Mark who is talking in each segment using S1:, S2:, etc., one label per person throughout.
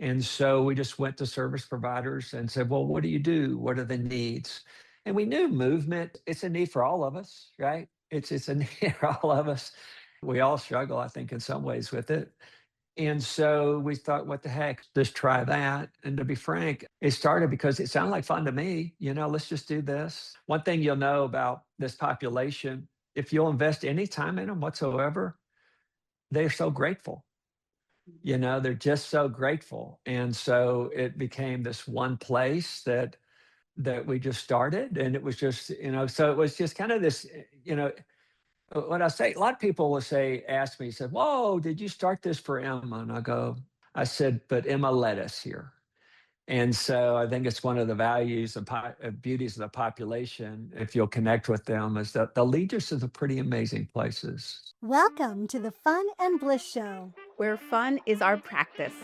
S1: And so we just went to service providers and said, well, what do you do? What are the needs? And we knew movement, it's a need for all of us, right? It's a need for all of us. We all struggle, I think, in some ways with it. And so we thought, what the heck, just try that. And to be frank, it started because it sounded like fun to me. Let's just do this. One thing you'll know about this population, if you'll invest any time in them whatsoever, they're so grateful. They're just so grateful. And so it became this one place that we just started. And it was just, so it was just kind of this, when I say, a lot of people will say, ask me, said, whoa, did you start this for Emma? And I said, but Emma led us here. And so I think it's one of the values and beauties of the population, if you'll connect with them, is that they'll lead you to some pretty amazing places.
S2: Welcome to the Fun and Bliss Show,
S3: where fun is our practice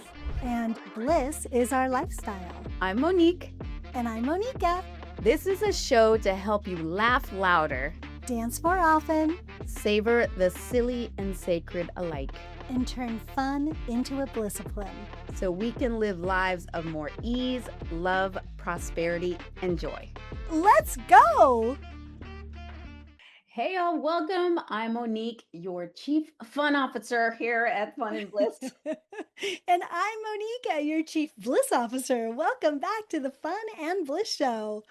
S2: and bliss is our lifestyle.
S3: I'm Monique.
S2: And I'm Moneeka.
S3: This is a show to help you laugh louder,
S2: dance more often,
S3: savor the silly and sacred alike,
S2: and turn fun into a blissipline,
S3: so we can live lives of more ease, love, prosperity, and joy.
S2: Let's go!
S3: Hey y'all, welcome. I'm Monique, your Chief Fun Officer here at Fun and Bliss.
S2: And I'm Moneeka, your Chief Bliss Officer. Welcome back to the Fun and Bliss Show.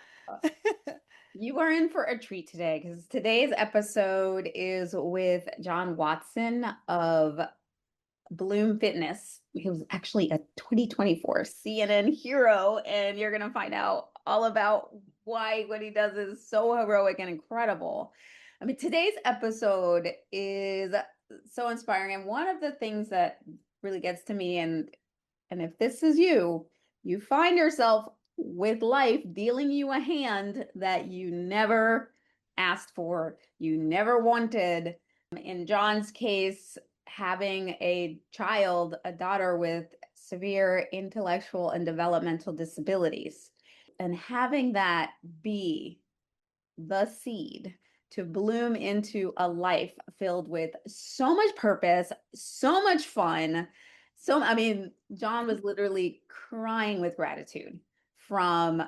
S3: You are in for a treat today because today's episode is with John Watson of Bloom Fitness. He was actually a 2024 CNN hero, and you're going to find out all about why what he does is so heroic and incredible. I mean, today's episode is so inspiring, and one of the things that really gets to me, and if this is you find yourself with life dealing you a hand that you never asked for, you never wanted. In John's case, having a child, a daughter with severe intellectual and developmental disabilities, and having that be the seed to bloom into a life filled with so much purpose, so much fun. John was literally crying with gratitude from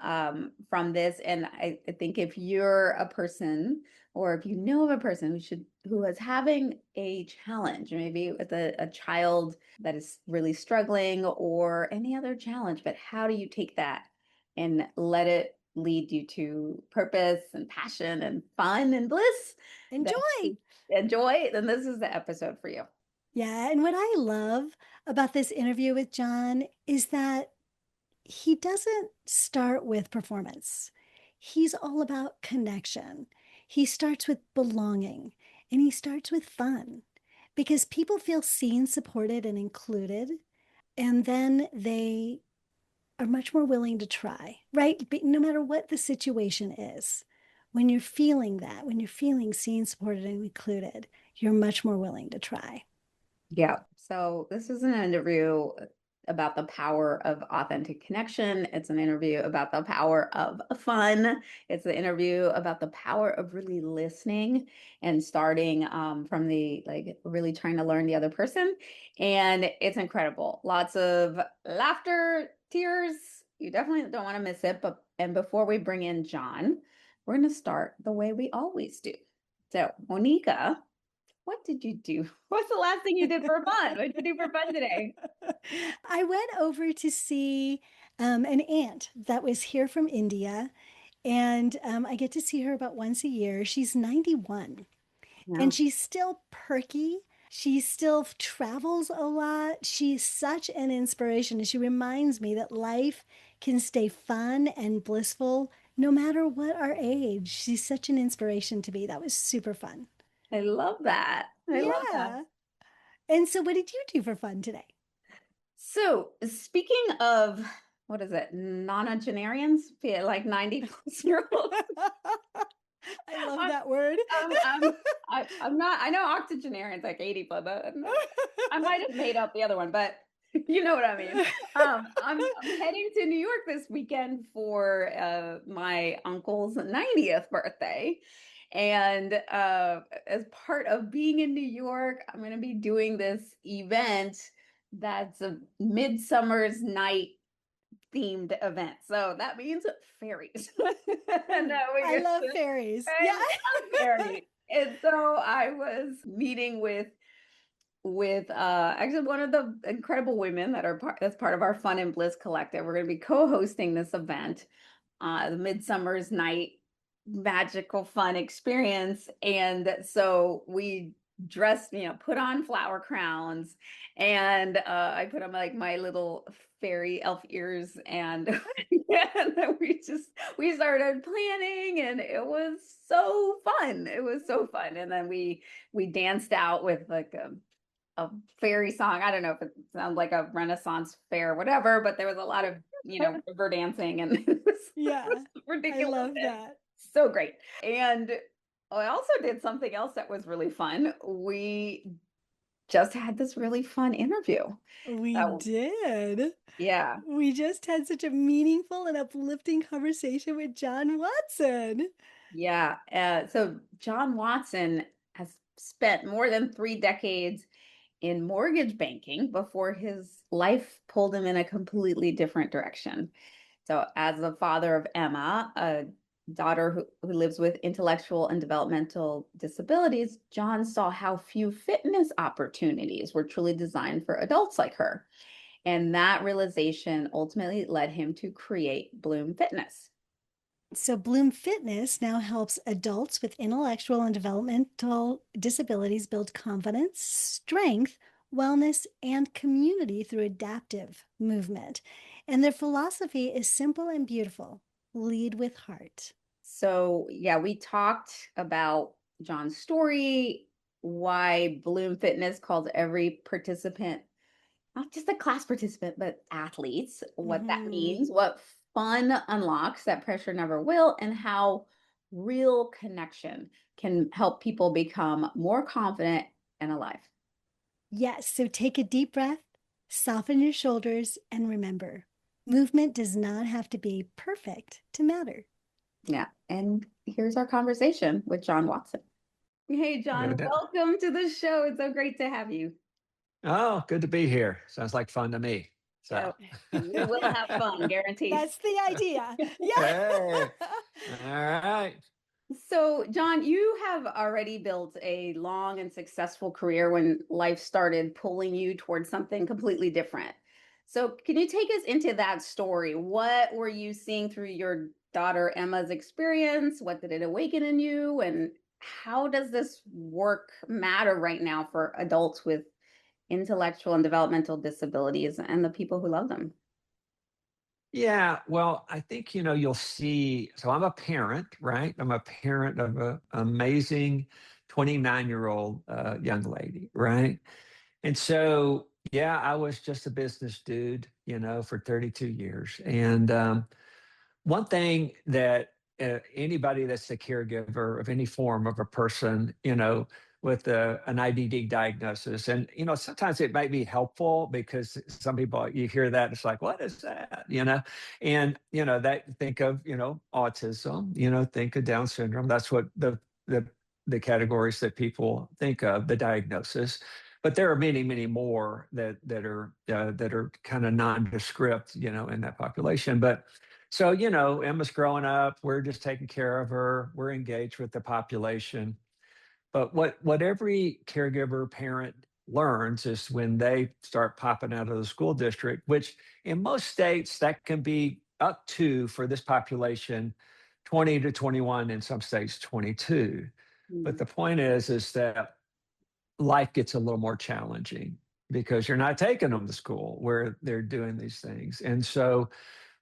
S3: this. And I think if you're a person, or if you know of a person who is having a challenge, maybe with a child that is really struggling, or any other challenge, but how do you take that and let it lead you to purpose and passion and fun and bliss
S2: and
S3: joy, then this is the episode for you.
S2: Yeah. And what I love about this interview with John is that he doesn't start with performance. He's all about connection. He starts with belonging, and he starts with fun, because people feel seen, supported, and included, and then they are much more willing to try, right? But no matter what the situation is, when you're feeling that, when you're feeling seen, supported, and included, you're much more willing to try.
S3: Yeah. So this is an interview about the power of authentic connection. It's an interview about the power of fun. It's an interview about the power of really listening and starting from the really trying to learn the other person. And it's incredible. Lots of laughter, tears. You definitely don't want to miss it. And before we bring in John, we're going to start the way we always do. So, Moneeka, what did you do? What's the last thing you did for fun? What did you do for fun today?
S2: I went over to see an aunt that was here from India, and I get to see her about once a year. She's 91, and she's still perky. She still travels a lot. She's such an inspiration, and she reminds me that life can stay fun and blissful no matter what our age. She's such an inspiration to me. That was super fun.
S3: I love that. I love that.
S2: And so what did you do for fun today?
S3: So speaking of, what is it, nonagenarians, like 90-plus-year-olds.
S2: I love that word.
S3: I'm not, I know octogenarians like 80, but I might have made up the other one, but you know what I mean. I'm heading to New York this weekend for my uncle's 90th birthday. And as part of being in New York, I'm going to be doing this event That's a Midsummer's Night themed event. So that means fairies. And
S2: I love fairies.
S3: I love fairies. And so I was meeting with actually one of the incredible women that's part of our Fun and Bliss collective. We're going to be co-hosting this event, the Midsummer's Night magical fun experience. And so we dressed, put on flower crowns, and I put on like my little fairy elf ears, and and then we started planning, and it was so fun. It was so fun. And then we danced out with like a fairy song. I don't know if it sounds like a Renaissance fair or whatever, but there was a lot of, river dancing, and it was ridiculous.
S2: I love that.
S3: So great. And I also did something else that was really fun. We just had this really fun interview.
S2: We did.
S3: Yeah.
S2: We just had such a meaningful and uplifting conversation with John Watson.
S3: Yeah. So John Watson has spent more than 3 decades in mortgage banking before his life pulled him in a completely different direction. So, as the father of Emma, a daughter who lives with intellectual and developmental disabilities, John saw how few fitness opportunities were truly designed for adults like her. And that realization ultimately led him to create Bloom Fitness.
S2: So, Bloom Fitness now helps adults with intellectual and developmental disabilities build confidence, strength, wellness, and community through adaptive movement. And their philosophy is simple and beautiful: lead with heart.
S3: So, yeah, we talked about John's story, why Bloom Fitness calls every participant not just a class participant, but athletes, what that means, what fun unlocks that pressure never will, and how real connection can help people become more confident and alive.
S2: Yes, so take a deep breath, soften your shoulders, and remember, movement does not have to be perfect to matter.
S3: Yeah. And here's our conversation with John Watson. Hey, John, welcome to the show. It's so great to have you.
S1: Oh, good to be here. Sounds like fun to me. So
S3: we will have fun, guaranteed.
S2: That's the idea. Yeah.
S1: Hey. All right.
S3: So, John, you have already built a long and successful career when life started pulling you towards something completely different. So, can you take us into that story? What were you seeing through your daughter Emma's experience? What did it awaken in you? And how does this work matter right now for adults with intellectual and developmental disabilities and the people who love them?
S1: Yeah, well, I think, you'll see. So I'm a parent, right? I'm a parent of an amazing 29-year-old young lady, right? And so, yeah, I was just a business dude, for 32 years. And one thing that anybody that's a caregiver of any form of a person, with an IDD diagnosis, and sometimes it might be helpful because some people you hear that it's like, what is that, and that think of autism, think of Down syndrome. That's what the categories that people think of, the diagnosis. But there are many, many more that are kind of nondescript, in that population. But so, Emma's growing up. We're just taking care of her. We're engaged with the population. But what every caregiver parent learns is when they start popping out of the school district, which in most states that can be up to, for this population, 20 to 21, in some states 22. But the point is that life gets a little more challenging because you're not taking them to school where they're doing these things. And so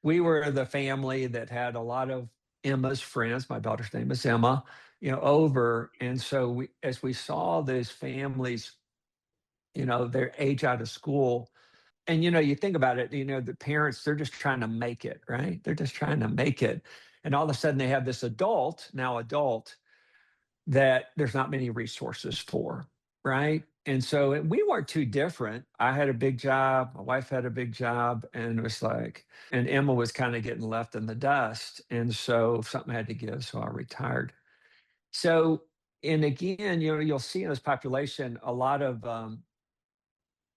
S1: we were the family that had a lot of Emma's friends. My daughter's name is Emma, over. And so as we saw those families, their age out of school, and, you think about it, the parents, they're just trying to make it, right? They're just trying to make it. And all of a sudden they have this adult, that there's not many resources for, right? And so we weren't too different. I had a big job, my wife had a big job, and it was like, and Emma was kind of getting left in the dust. And so something had to give, so I retired. So, and again, you'll see in this population a lot of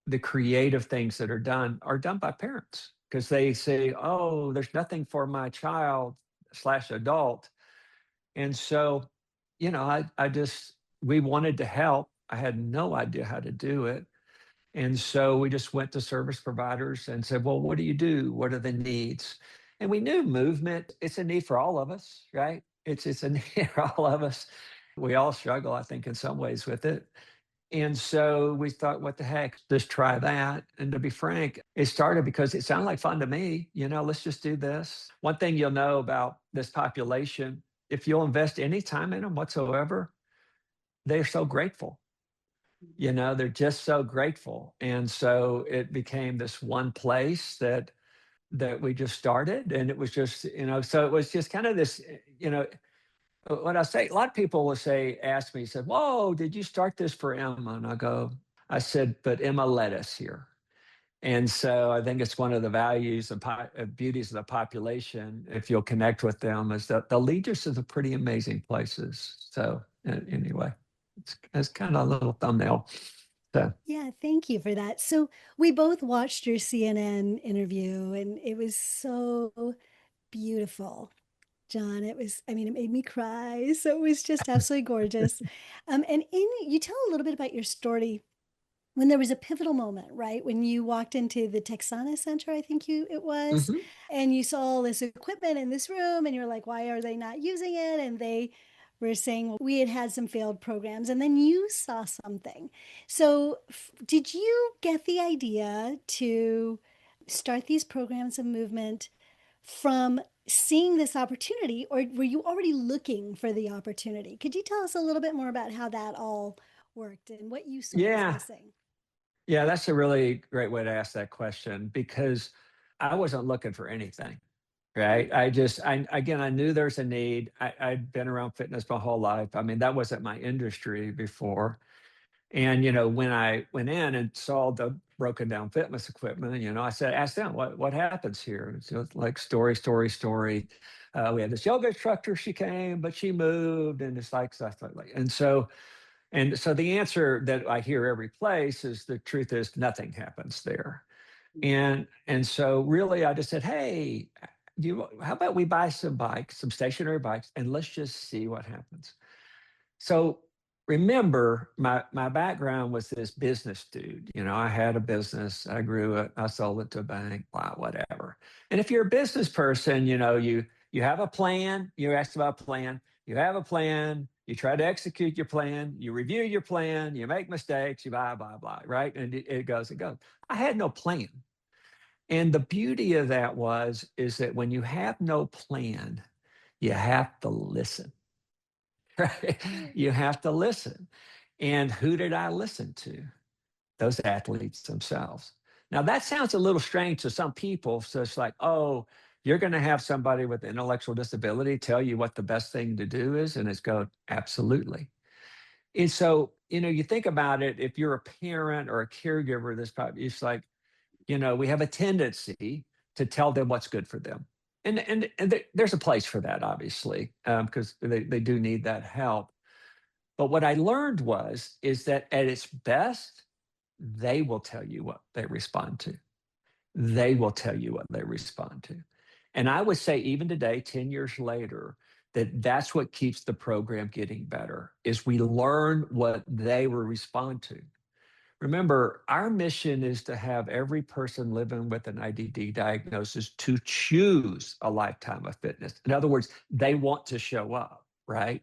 S1: the creative things that are done by parents because they say, oh, there's nothing for my child slash adult. And so, we wanted to help. I had no idea how to do it. And so we just went to service providers and said, well, what do you do? What are the needs? And we knew movement, it's a need for all of us, right? It's a need for all of us. We all struggle, I think, in some ways with it. And so we thought, what the heck, just try that. And to be frank, it started because it sounded like fun to me. Let's just do this. One thing you'll know about this population, if you'll invest any time in them whatsoever, they're so grateful. They're just so grateful. And so it became this one place that we just started. And it was just, so it was just kind of this, what I say, a lot of people will ask me, said, whoa, did you start this for Emma? And I said, but Emma led us here. And so I think it's one of the values and beauties of the population, if you'll connect with them, is that they'll lead you to some pretty amazing places. So anyway, it's kind of a little thumbnail. So.
S2: Yeah, thank you for that. So we both watched your CNN interview and it was so beautiful. John, it made me cry. So it was just absolutely gorgeous. And you tell a little bit about your story when there was a pivotal moment, right? When you walked into the Texana Center, I think it was,
S1: Mhm.
S2: and you saw all this equipment in this room, and you're like, why are they not using it? And they were saying, well, we had some failed programs, and then you saw something. So, did you get the idea to start these programs of movement from seeing this opportunity, or were you already looking for the opportunity? Could you tell us a little bit more about how that all worked and what you saw was
S1: Yeah.
S2: missing?
S1: Yeah, that's a really great way to ask that question because I wasn't looking for anything, right? I knew there's a need. I'd been around fitness my whole life. I mean, that wasn't my industry before. And, when I went in and saw the broken down fitness equipment, asked them, what happens here? It's just like story, story, story. We had this yoga instructor, she came, but she moved and it's like stuff like, and so the answer that I hear every place is the truth is nothing happens there. And so really I just said, hey, how about we buy some bikes, some stationary bikes, and let's just see what happens. So remember, my background was this business dude. I had a business, I grew it, I sold it to a bank, blah, whatever. And if you're a business person, you have a plan. You asked about a plan. You have a plan. You try to execute your plan. You review your plan. You make mistakes. You blah blah blah. Right, and it goes. It goes. I had no plan, and the beauty of that is that when you have no plan, you have to listen. Right? You have to listen. And who did I listen to? Those athletes themselves. Now, that sounds a little strange to some people. So it's like, oh, you're going to have somebody with intellectual disability tell you what the best thing to do is. And it's go, absolutely. And so, you think about it, if you're a parent or a caregiver, this probably, it's like, we have a tendency to tell them what's good for them. And there's a place for that, obviously, because they do need that help. But what I learned is that at its best, they will tell you what they respond to. They will tell you what they respond to. And I would say even today, 10 years later, that's what keeps the program getting better is we learn what they will respond to. Remember, our mission is to have every person living with an IDD diagnosis to choose a lifetime of fitness. In other words, they want to show up, right?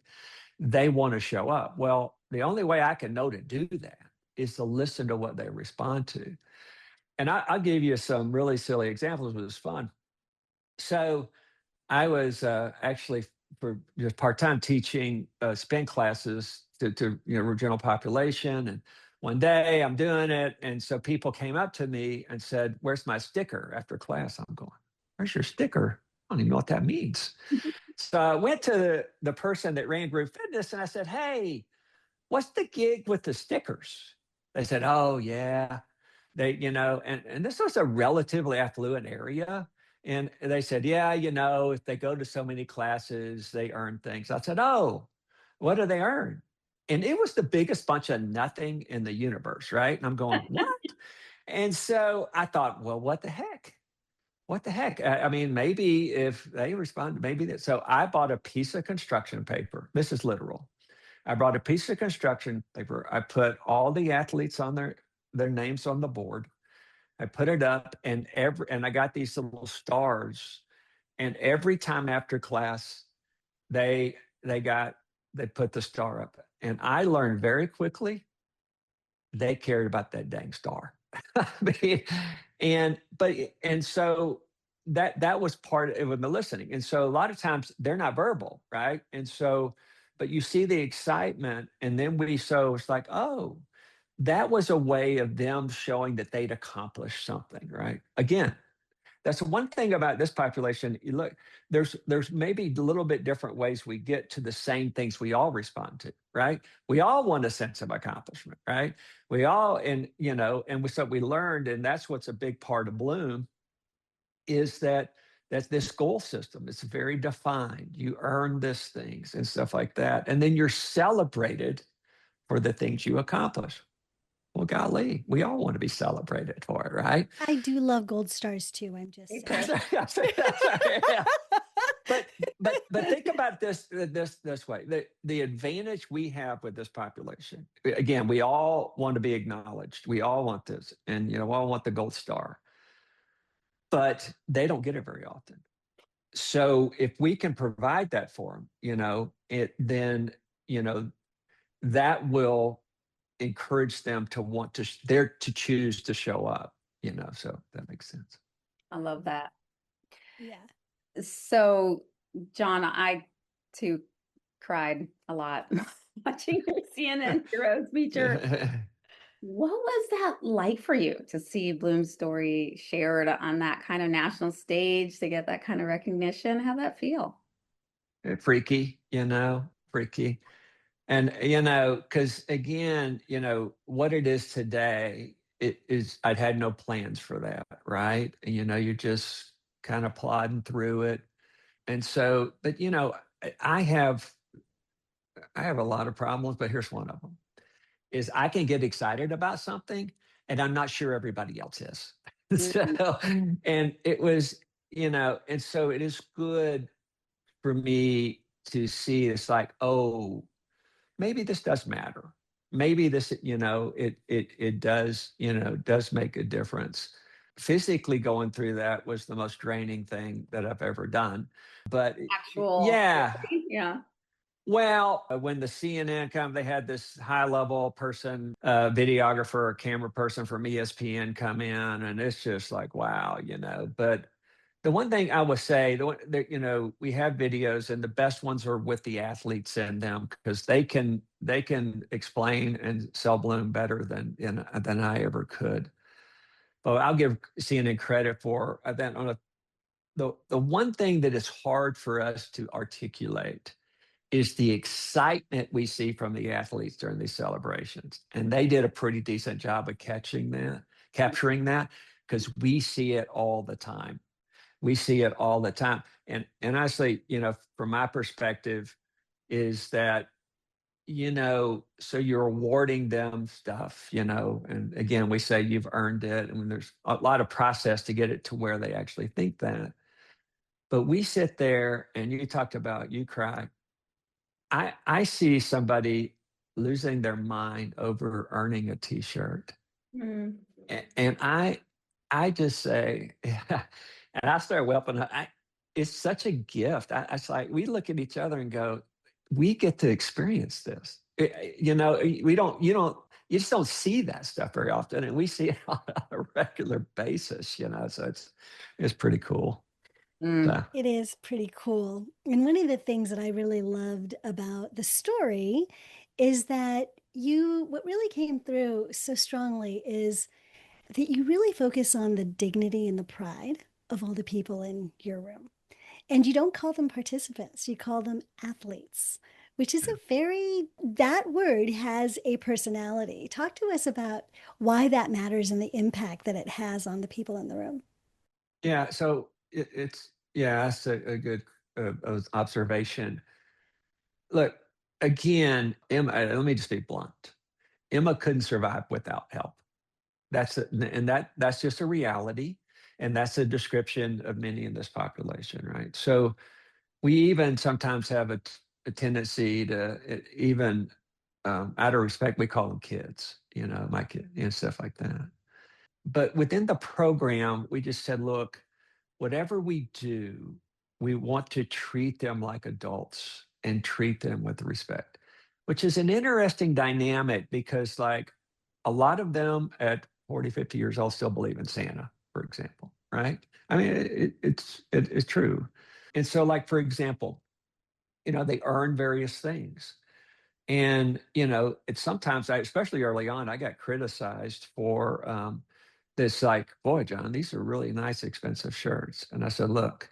S1: They want to show up. Well, the only way I can know to do that is to listen to what they respond to. And I'll give you some really silly examples, but it's fun. So I was actually for just part-time teaching spin classes to general population. And one day I'm doing it. And so people came up to me and said, where's my sticker after class? I'm going, where's your sticker? I don't even know what that means. So I went to the person that ran group fitness and I said, hey, what's the gig with the stickers? They said, oh, yeah. And this was a relatively affluent area. And they said, yeah, if they go to so many classes, they earn things. I said, oh, what do they earn? And it was the biggest bunch of nothing in the universe, right? And I'm going, what? And so I thought, well, what the heck? What the heck? I mean, maybe if they respond, maybe that. So I bought a piece of construction paper. This is literal. I brought a piece of construction paper. I put all the athletes on their names on the board. I put it up, and I got these little stars. And every time after class, they they got they put the star up. And I learned very quickly they cared about that dang star. I mean, and so that was part of it with the listening. And so a lot of times they're not verbal, right? And so, but you see the excitement, and then it's like, oh, that was a way of them showing that they'd accomplished something, right? Again, that's one thing about this population. You look, there's maybe a little bit different ways we get to the same things we all respond to, right? We all want a sense of accomplishment, right? We all, so we learned, and that's what's a big part of Bloom, is that this goal system. It's very defined. You earn these things and stuff like that, and then you're celebrated for the things you accomplish. Well, golly, we all want to be celebrated for it, right?
S2: I do love gold stars too. I'm just saying.
S1: Yeah. But think about this way. The advantage we have with this population, again, we all want to be acknowledged. We all want this, and we all want the gold star, but they don't get it very often. So if we can provide that for them, then that will encourage them to want to choose to show up. So that makes sense.
S3: I love that.
S2: Yeah.
S3: So, John, I too cried a lot watching your CNN Heroes feature. What was that like for you to see Bloom's story shared on that kind of national stage, to get that kind of recognition? How'd that feel?
S1: Freaky, freaky. And, because again, what it is today, I'd had no plans for that, right? And, you're just kind of plodding through it. And so, but, I have a lot of problems, but here's one of them, is I can get excited about something and I'm not sure everybody else is. So, and it was, and so it is good for me to see it's like, oh, maybe this does matter. Maybe this, it does make a difference. Physically going through that was the most draining thing that I've ever done. But
S3: Actual,
S1: yeah,
S3: yeah.
S1: well, when the CNN they had this high level person, videographer or camera person from ESPN come in, and it's just like, wow, But the one thing I would say, we have videos, and the best ones are with the athletes in them, because they can explain and sell Bloom better than I ever could. But I'll give CNN credit for that. The one thing that is hard for us to articulate is the excitement we see from the athletes during these celebrations. And they did a pretty decent job of capturing that, because we see it all the time. We see it all the time. And I say, from my perspective, is that, so you're awarding them stuff, and again, we say you've earned it. And there's a lot of process to get it to where they actually think that. But we sit there, and you talked about, you cry. I see somebody losing their mind over earning a T-shirt, and I just say, and I start whelping. It's such a gift. It's like we look at each other and go, we get to experience this. You just don't see that stuff very often, and we see it on a regular basis. So it's pretty cool. So.
S2: It is pretty cool. And one of the things that I really loved about the story is that what really came through so strongly is that you really focus on the dignity and the pride of all the people in your room. And you don't call them participants, you call them athletes, which is that word has a personality. Talk to us about why that matters and the impact that it has on the people in the room.
S1: Yeah, so that's a good observation. Look, again, Emma, let me just be blunt. Emma couldn't survive without help. That's just a reality, and that's a description of many in this population, right? So we even sometimes have a tendency to even out of respect, we call them kids, my kid and stuff like that. But within the program, we just said, look, whatever we do, we want to treat them like adults and treat them with respect, which is an interesting dynamic because, like, a lot of them at 40, 50 years old still believe in Santa, for example, right? I mean, it's true. And so, like, for example, they earn various things. And, it's sometimes, especially early on, I got criticized for this, like, boy, John, these are really nice, expensive shirts. And I said, look,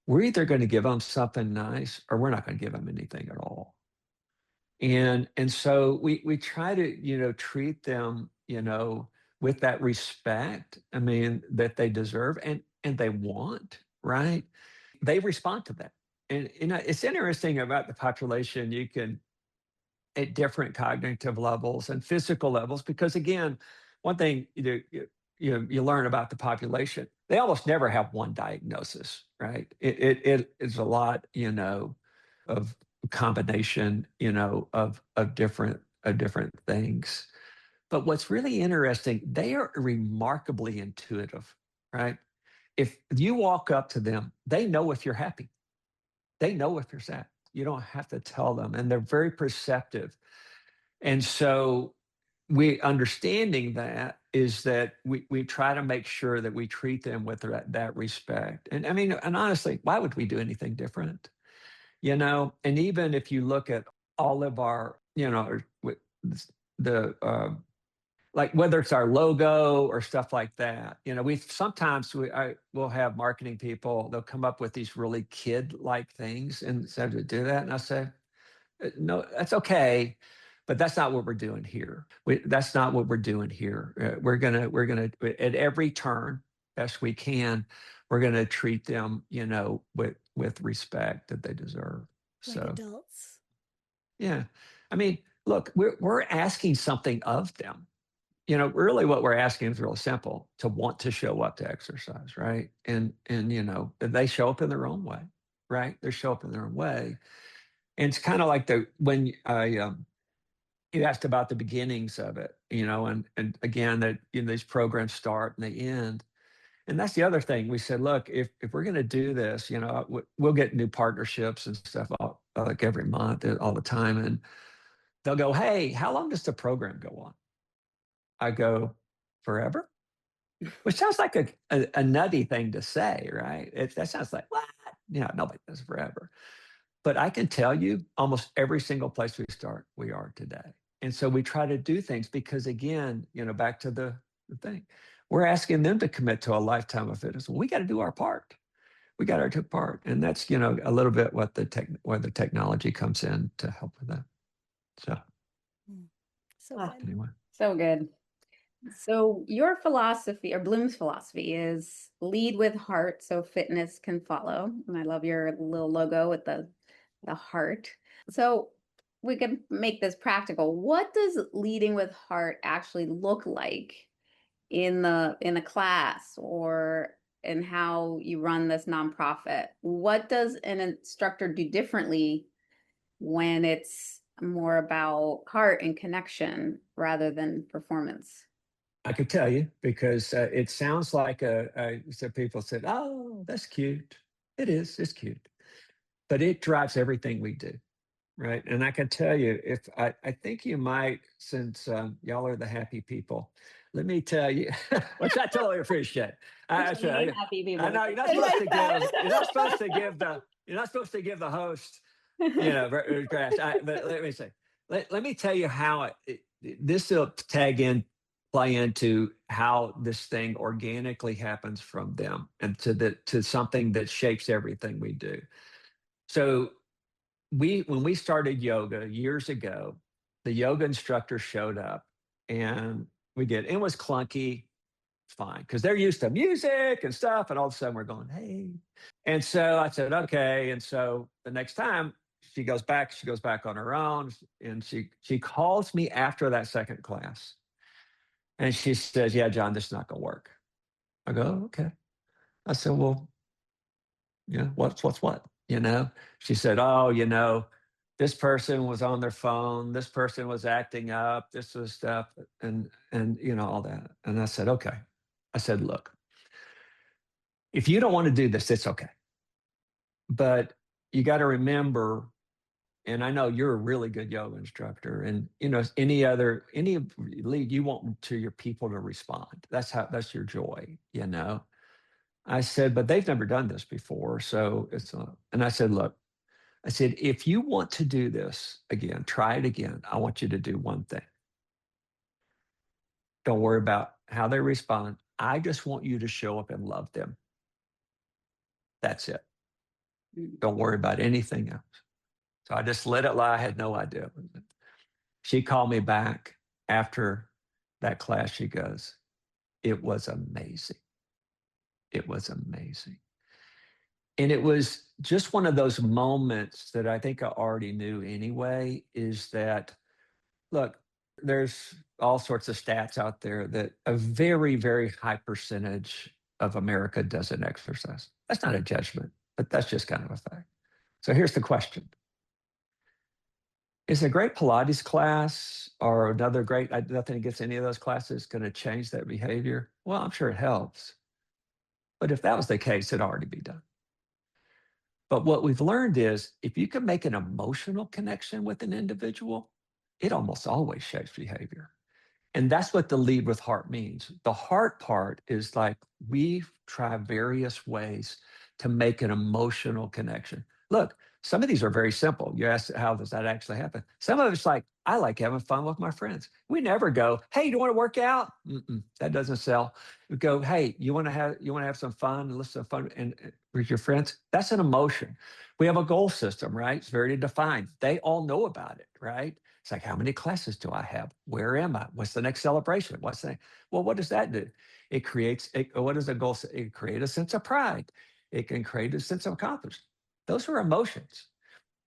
S1: we're either going to give them something nice or we're not going to give them anything at all. And so we try to, treat them, with that respect, I mean, that they deserve and they want, right? They respond to that. And, it's interesting about the population. You can, at different cognitive levels and physical levels, because again, one thing you learn about the population, they almost never have one diagnosis, right? It is a lot, of combination, of different things. But what's really interesting, they are remarkably intuitive, right? If you walk up to them, they know if you're happy. They know if you're sad. You don't have to tell them, and they're very perceptive. And so we understanding that is that we try to make sure that we treat them with that respect. And I mean, and honestly, why would we do anything different? And even if you look at all of our, the like whether it's our logo or stuff like that, we sometimes we'll have marketing people, they'll come up with these really kid-like things and say to do that. And I say, no, that's okay, but that's not what we're doing here. That's not what we're doing here. We're gonna at every turn, best we can, we're gonna treat them, with respect that they deserve.
S2: Like
S1: So
S2: adults.
S1: yeah, I mean, look, we're asking something of them. Really, what we're asking is real simple: to want to show up to exercise, right? And they show up in their own way, right? They show up in their own way. And it's kind of like when you asked about the beginnings of it, and again that these programs start and they end. And that's the other thing. We said, look, if we're going to do this, we'll get new partnerships and stuff like every month, all the time, and they'll go, hey, how long does the program go on? I go, forever, which sounds like a nutty thing to say, right? That sounds like what? Nobody does forever. But I can tell you, almost every single place we start, we are today. And so we try to do things because, again, back to the thing, we're asking them to commit to a lifetime of fitness. Well, we got to do our part. We got to do our part, and that's a little bit what where the technology comes in to help with that.
S2: So good.
S1: Anyway,
S3: so good. So your philosophy, or Bloom's philosophy, is lead with heart so fitness can follow. And I love your little logo with the heart. So we can make this practical. What does leading with heart actually look like in a class or in how you run this nonprofit? What does an instructor do differently when it's more about heart and connection rather than performance?
S1: I could tell you because it sounds like so people said, "Oh, that's cute." It is. It's cute, but it drives everything we do, right? And I can tell you, if I think you might, since y'all are the happy people, let me tell you, which I totally appreciate.
S3: Happy people.
S1: I know you're not supposed to give. You're not supposed to give the. You're not supposed to give the host, grass. But let me say. Let me tell you how this will play into how this thing organically happens from them and to something that shapes everything we do. So when we started yoga years ago, the yoga instructor showed up and it was clunky, fine, because they're used to music and stuff, and all of a sudden we're going, hey. And so I said, okay. And so the next time she goes back on her own, and she calls me after that second class. And she says, yeah, John, this is not going to work. I go, "Oh, okay." I said, well, what's what? She said, oh, this person was on their phone. This person was acting up. This was stuff. And all that. And I said, okay. I said, look, if you don't want to do this, it's okay. But you got to remember, and I know you're a really good yoga instructor, and any lead you want to your people to respond. That's your joy. I said, but they've never done this before, so and I said, look, I said, if you want to do this again, try it again. I want you to do one thing. Don't worry about how they respond. I just want you to show up and love them. That's it. Don't worry about anything else. So I just let it lie. I had no idea. She called me back after that class. She goes, it was amazing. It was amazing. And it was just one of those moments that I think I already knew anyway, is that, look, there's all sorts of stats out there that a very, very high percentage of America doesn't exercise. That's not a judgment, but that's just kind of a fact. So here's the question. Is a great Pilates class or another great, nothing against any of those classes, going to change that behavior? Well, I'm sure it helps. But if that was the case, it'd already be done. But what we've learned is if you can make an emotional connection with an individual, it almost always shapes behavior. And that's what the lead with heart means. The heart part is like we try various ways to make an emotional connection. Look, some of these are very simple. You ask, how does that actually happen? Some of it's like, I like having fun with my friends. We never go, hey, do you want to work out? That doesn't sell. We go, hey, you want to have some fun and listen to fun and with your friends? That's an emotion. We have a goal system, right? It's very defined. They all know about it, right? It's like, how many classes do I have? Where am I? What's the next celebration? Well, what does that do? It creates, what is a goal? It creates a sense of pride. It can create a sense of accomplishment. Those are emotions.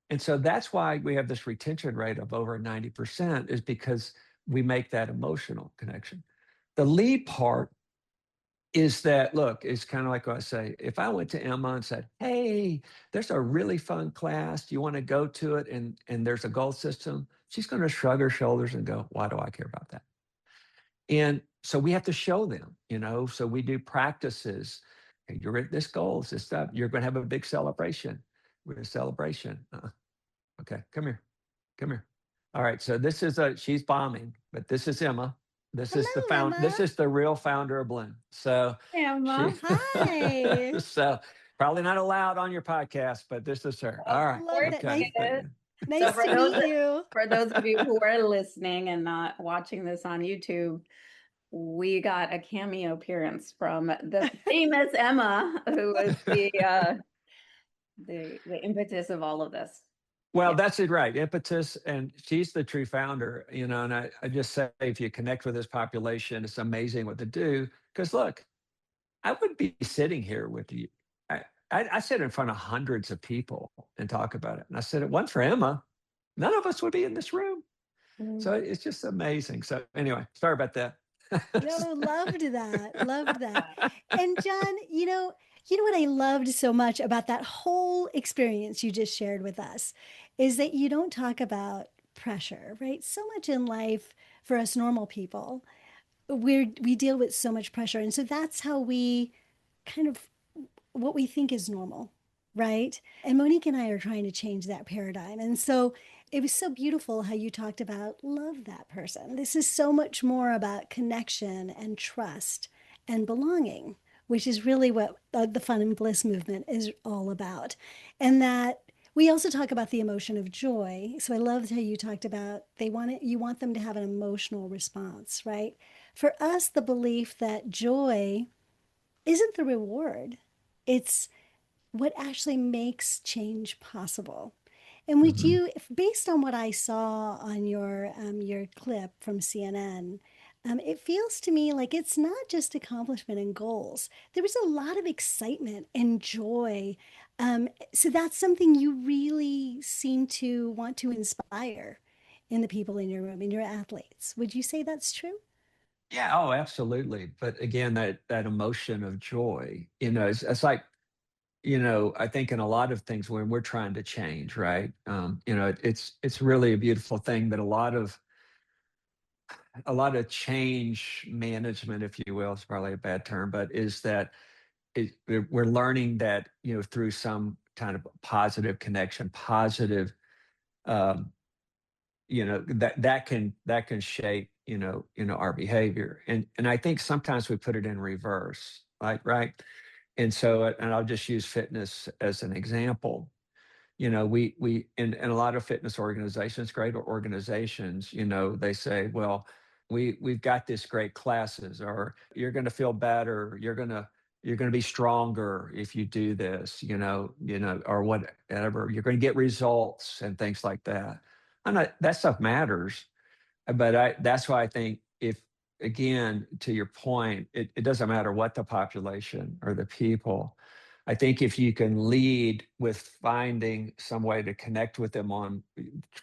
S1: And so that's why we have this retention rate of over 90% is because we make that emotional connection. The lead part is that, look, it's kind of like what I say, if I went to Emma and said, hey, there's a really fun class, do you want to go to it? And there's a goal system, she's going to shrug her shoulders and go, why do I care about that? And so we have to show them, so we do practices. Hey, you're at this goal, it's this stuff, you're going to have a big celebration. We're a celebration. Okay, come here. All right, so this is she's bombing, but this is Emma. This is
S2: Emma.
S1: This is the real founder of Bloom. So
S3: Emma.
S2: Hi.
S1: So probably not allowed on your podcast, but this is her. All right.
S2: Love it.
S1: Okay.
S2: Nice to meet you.
S3: For those of you who are listening and not watching this on YouTube, we got a cameo appearance from the famous Emma, who was the impetus of all of this.
S1: Well, that's it, right. Impetus, and she's the true founder, and I just say, if you connect with this population, it's amazing what they do. Because look, I would be sitting here with you. I sit in front of hundreds of people and talk about it. And I said, it wasn't for Emma, none of us would be in this room. So it's just amazing. So anyway, sorry about that.
S2: No, loved that. And John, you know what I loved so much about that whole experience you just shared with us is that you don't talk about pressure, right? So much in life for us normal people, we deal with so much pressure. And so that's how we kind of what we think is normal, right? And Monique and I are trying to change that paradigm. And so it was so beautiful how you talked about love that person. This is so much more about connection and trust and belonging, which is really what the Fun and Bliss movement is all about. And that we also talk about the emotion of joy. So I loved how you talked about you want them to have an emotional response, right? For us, the belief that joy isn't the reward. It's what actually makes change possible. And would you, based on what I saw on your clip from CNN, it feels to me like it's not just accomplishment and goals. There was a lot of excitement and joy. So that's something you really seem to want to inspire in the people in your room, in your athletes. Would you say that's true?
S1: Yeah, oh, absolutely. But again, that emotion of joy, it's like, I think in a lot of things when we're trying to change, right? It's really a beautiful thing that a lot of change management, if you will, is probably a bad term, but is that we're learning that, through some kind of positive connection, positive, um, that can shape, our behavior. And I think sometimes we put it in reverse, right? And so, and I'll just use fitness as an example. We in a lot of fitness organizations, great organizations, they say, well, we've got this great classes, or you're going to feel better, you're going to be stronger if you do this, or whatever, you're going to get results and things like that. That stuff matters, but that's why I think, if, again, to your point, it doesn't matter what the population or the people. I think if you can lead with finding some way to connect with them,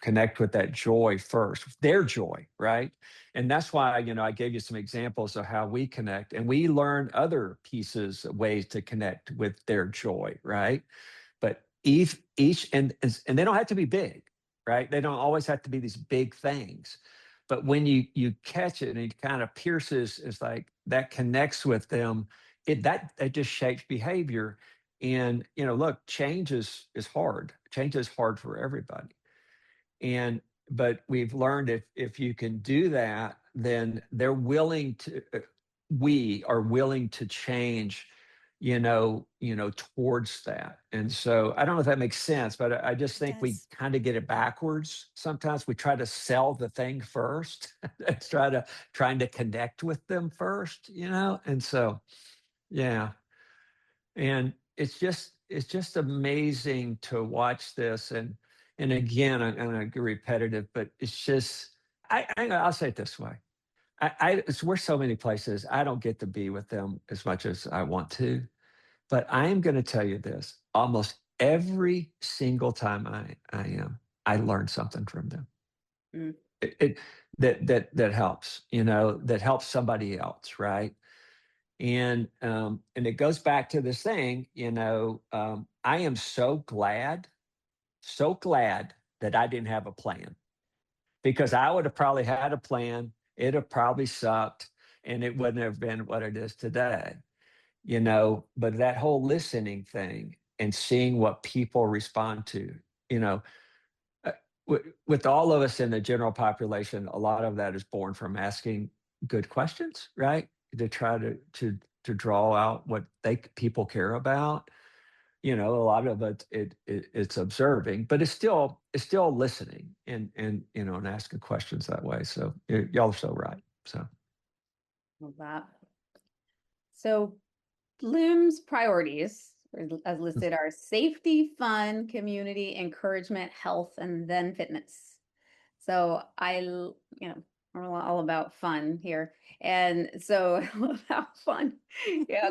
S1: connect with that joy first, their joy, right? And that's why, I gave you some examples of how we connect, and we learn other pieces, ways to connect with their joy, right? But each and they don't have to be big, right? They don't always have to be these big things. But when you catch it and it kind of pierces, it's like that connects with them, it just shapes behavior. And look, change is hard. Change is hard for everybody. And but we've learned, if you can do that, then we are willing to change, towards that. And so I don't know if that makes sense, but I just
S2: It
S1: think we
S2: does.
S1: kind of get it backwards. Sometimes we try to sell the thing first, trying to connect with them first, and so, yeah. And it's just amazing to watch this. And again, I'm going to get repetitive, but it's just, I'll say it this way. We're so many places. I don't get to be with them as much as I want to, but I am going to tell you this: almost every single time I learn something from them.
S3: Mm.
S1: It that helps, that helps somebody else, right? And it goes back to this thing, I am so glad that I didn't have a plan, because I would have probably had a plan. It'd have probably sucked, and it wouldn't have been what it is today. But that whole listening thing and seeing what people respond to, you know, uh, with all of us in the general population, a lot of that is born from asking good questions, right? To try to draw out what people care about. A lot of it's observing, but it's still listening, and asking questions that way. So y'all are so right. So
S3: Love that. So Bloom's priorities, as listed, are safety, fun, community, encouragement, health, and then fitness. So we're all about fun here. And so I love how fun,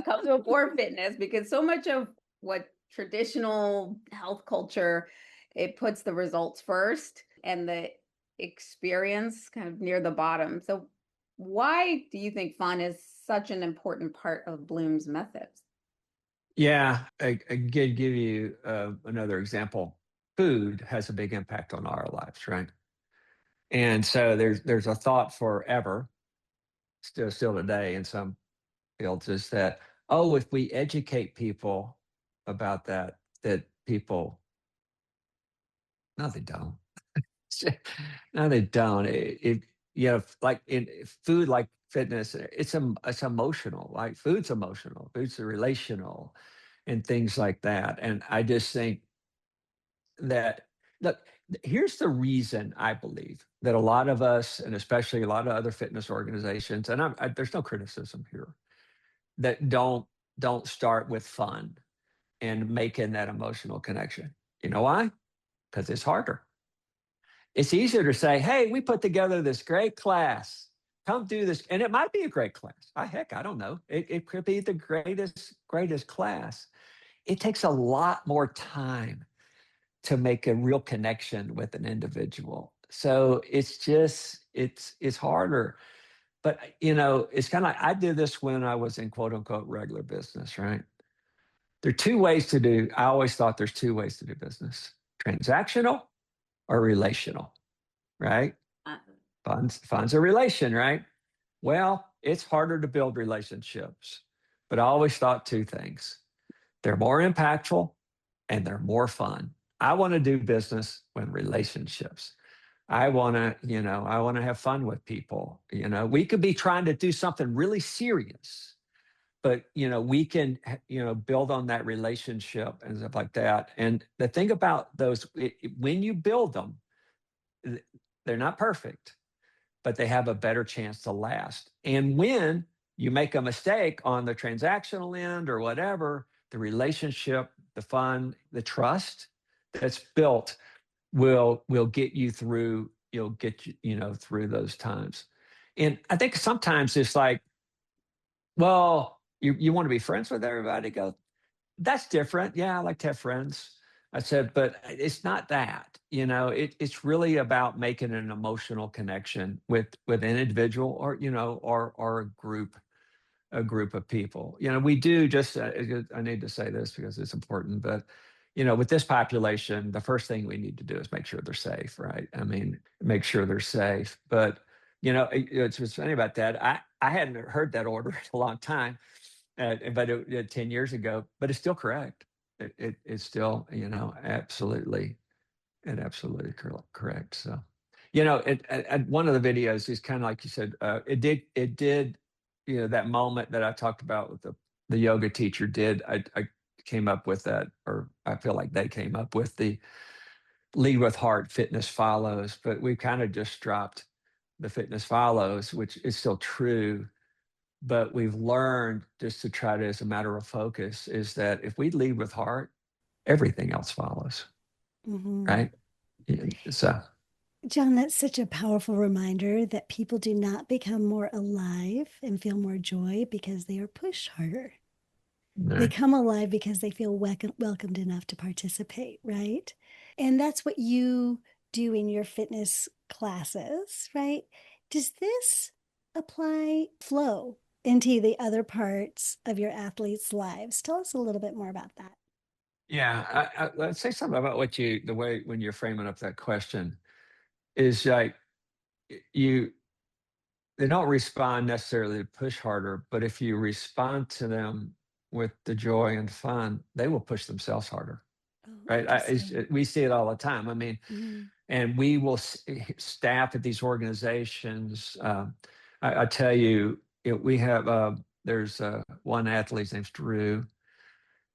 S3: comes before fitness, because so much of what traditional health culture, it puts the results first and the experience kind of near the bottom. So why do you think fun is such an important part of Bloom's methods?
S1: yeah, I could give you another example. Food has a big impact on our lives, right? And so there's a thought forever, still today in some fields, is that, oh, if we educate people about that people, no, they don't. No, they don't. Like in food, like fitness, it's emotional. Like food's emotional, food's relational, and things like that. And I just think that, look, here's the reason I believe that a lot of us, and especially a lot of other fitness organizations, and there's no criticism here, that don't start with fun and making that emotional connection. You know why? Because it's harder. It's easier to say, hey, we put together this great class. Come do this. And it might be a great class. Heck, I don't know. It could be the greatest class. It takes a lot more time to make a real connection with an individual. So it's harder. But, it's kind of like I did this when I was in quote unquote regular business, right? There are two ways to do, I always thought there's two ways to do business: transactional or relational, right?
S3: Uh,
S1: Funds are relation, right? Well, it's harder to build relationships, but I always thought two things: they're more impactful and they're more fun. I want to do business with relationships. I want to have fun with people. We could be trying to do something really serious, but we can build on that relationship and stuff like that. And the thing about those, when you build them, they're not perfect, but they have a better chance to last. And when you make a mistake on the transactional end or whatever, the relationship, the fun, the trust that's built will get you through. You'll get through those times. And I think sometimes it's like, well, you want to be friends with everybody. Go, that's different. Yeah, I like to have friends. I said, but it's not that. It's really about making an emotional connection with an individual or a group of people. We do just. I need to say this because it's important, but with this population, the first thing we need to do is make sure they're safe, right? I mean, make sure they're safe. But it's what's funny about that. I hadn't heard that order in a long time, but 10 years ago. But it's still correct. It's still absolutely and absolutely correct. So, one of the videos is kind of like you said. It did. That moment that I talked about with the yoga teacher did. I came up with that, or I feel like they came up with the lead with heart, fitness follows, but we kind of just dropped the fitness follows, which is still true. But we've learned just to try to, as a matter of focus, is that if we lead with heart, everything else follows, right? So,
S2: John, that's such a powerful reminder that people do not become more alive and feel more joy because they are pushed harder. They
S1: right.
S2: come alive because they feel welcomed enough to participate, right? And that's what you do in your fitness classes, right? Does this apply flow into the other parts of your athletes' lives? Tell us a little bit more about that.
S1: Yeah, let's say something about the way when you're framing up that question is like you they don't respond necessarily to push harder, but if you respond to them with the joy and fun, they will push themselves harder,
S2: Oh,
S1: right?
S2: interesting.
S1: We see it all the time. I mean,
S2: Mhm.
S1: and we will staff at these organizations. I tell you, we have there's one athlete, his name's Drew,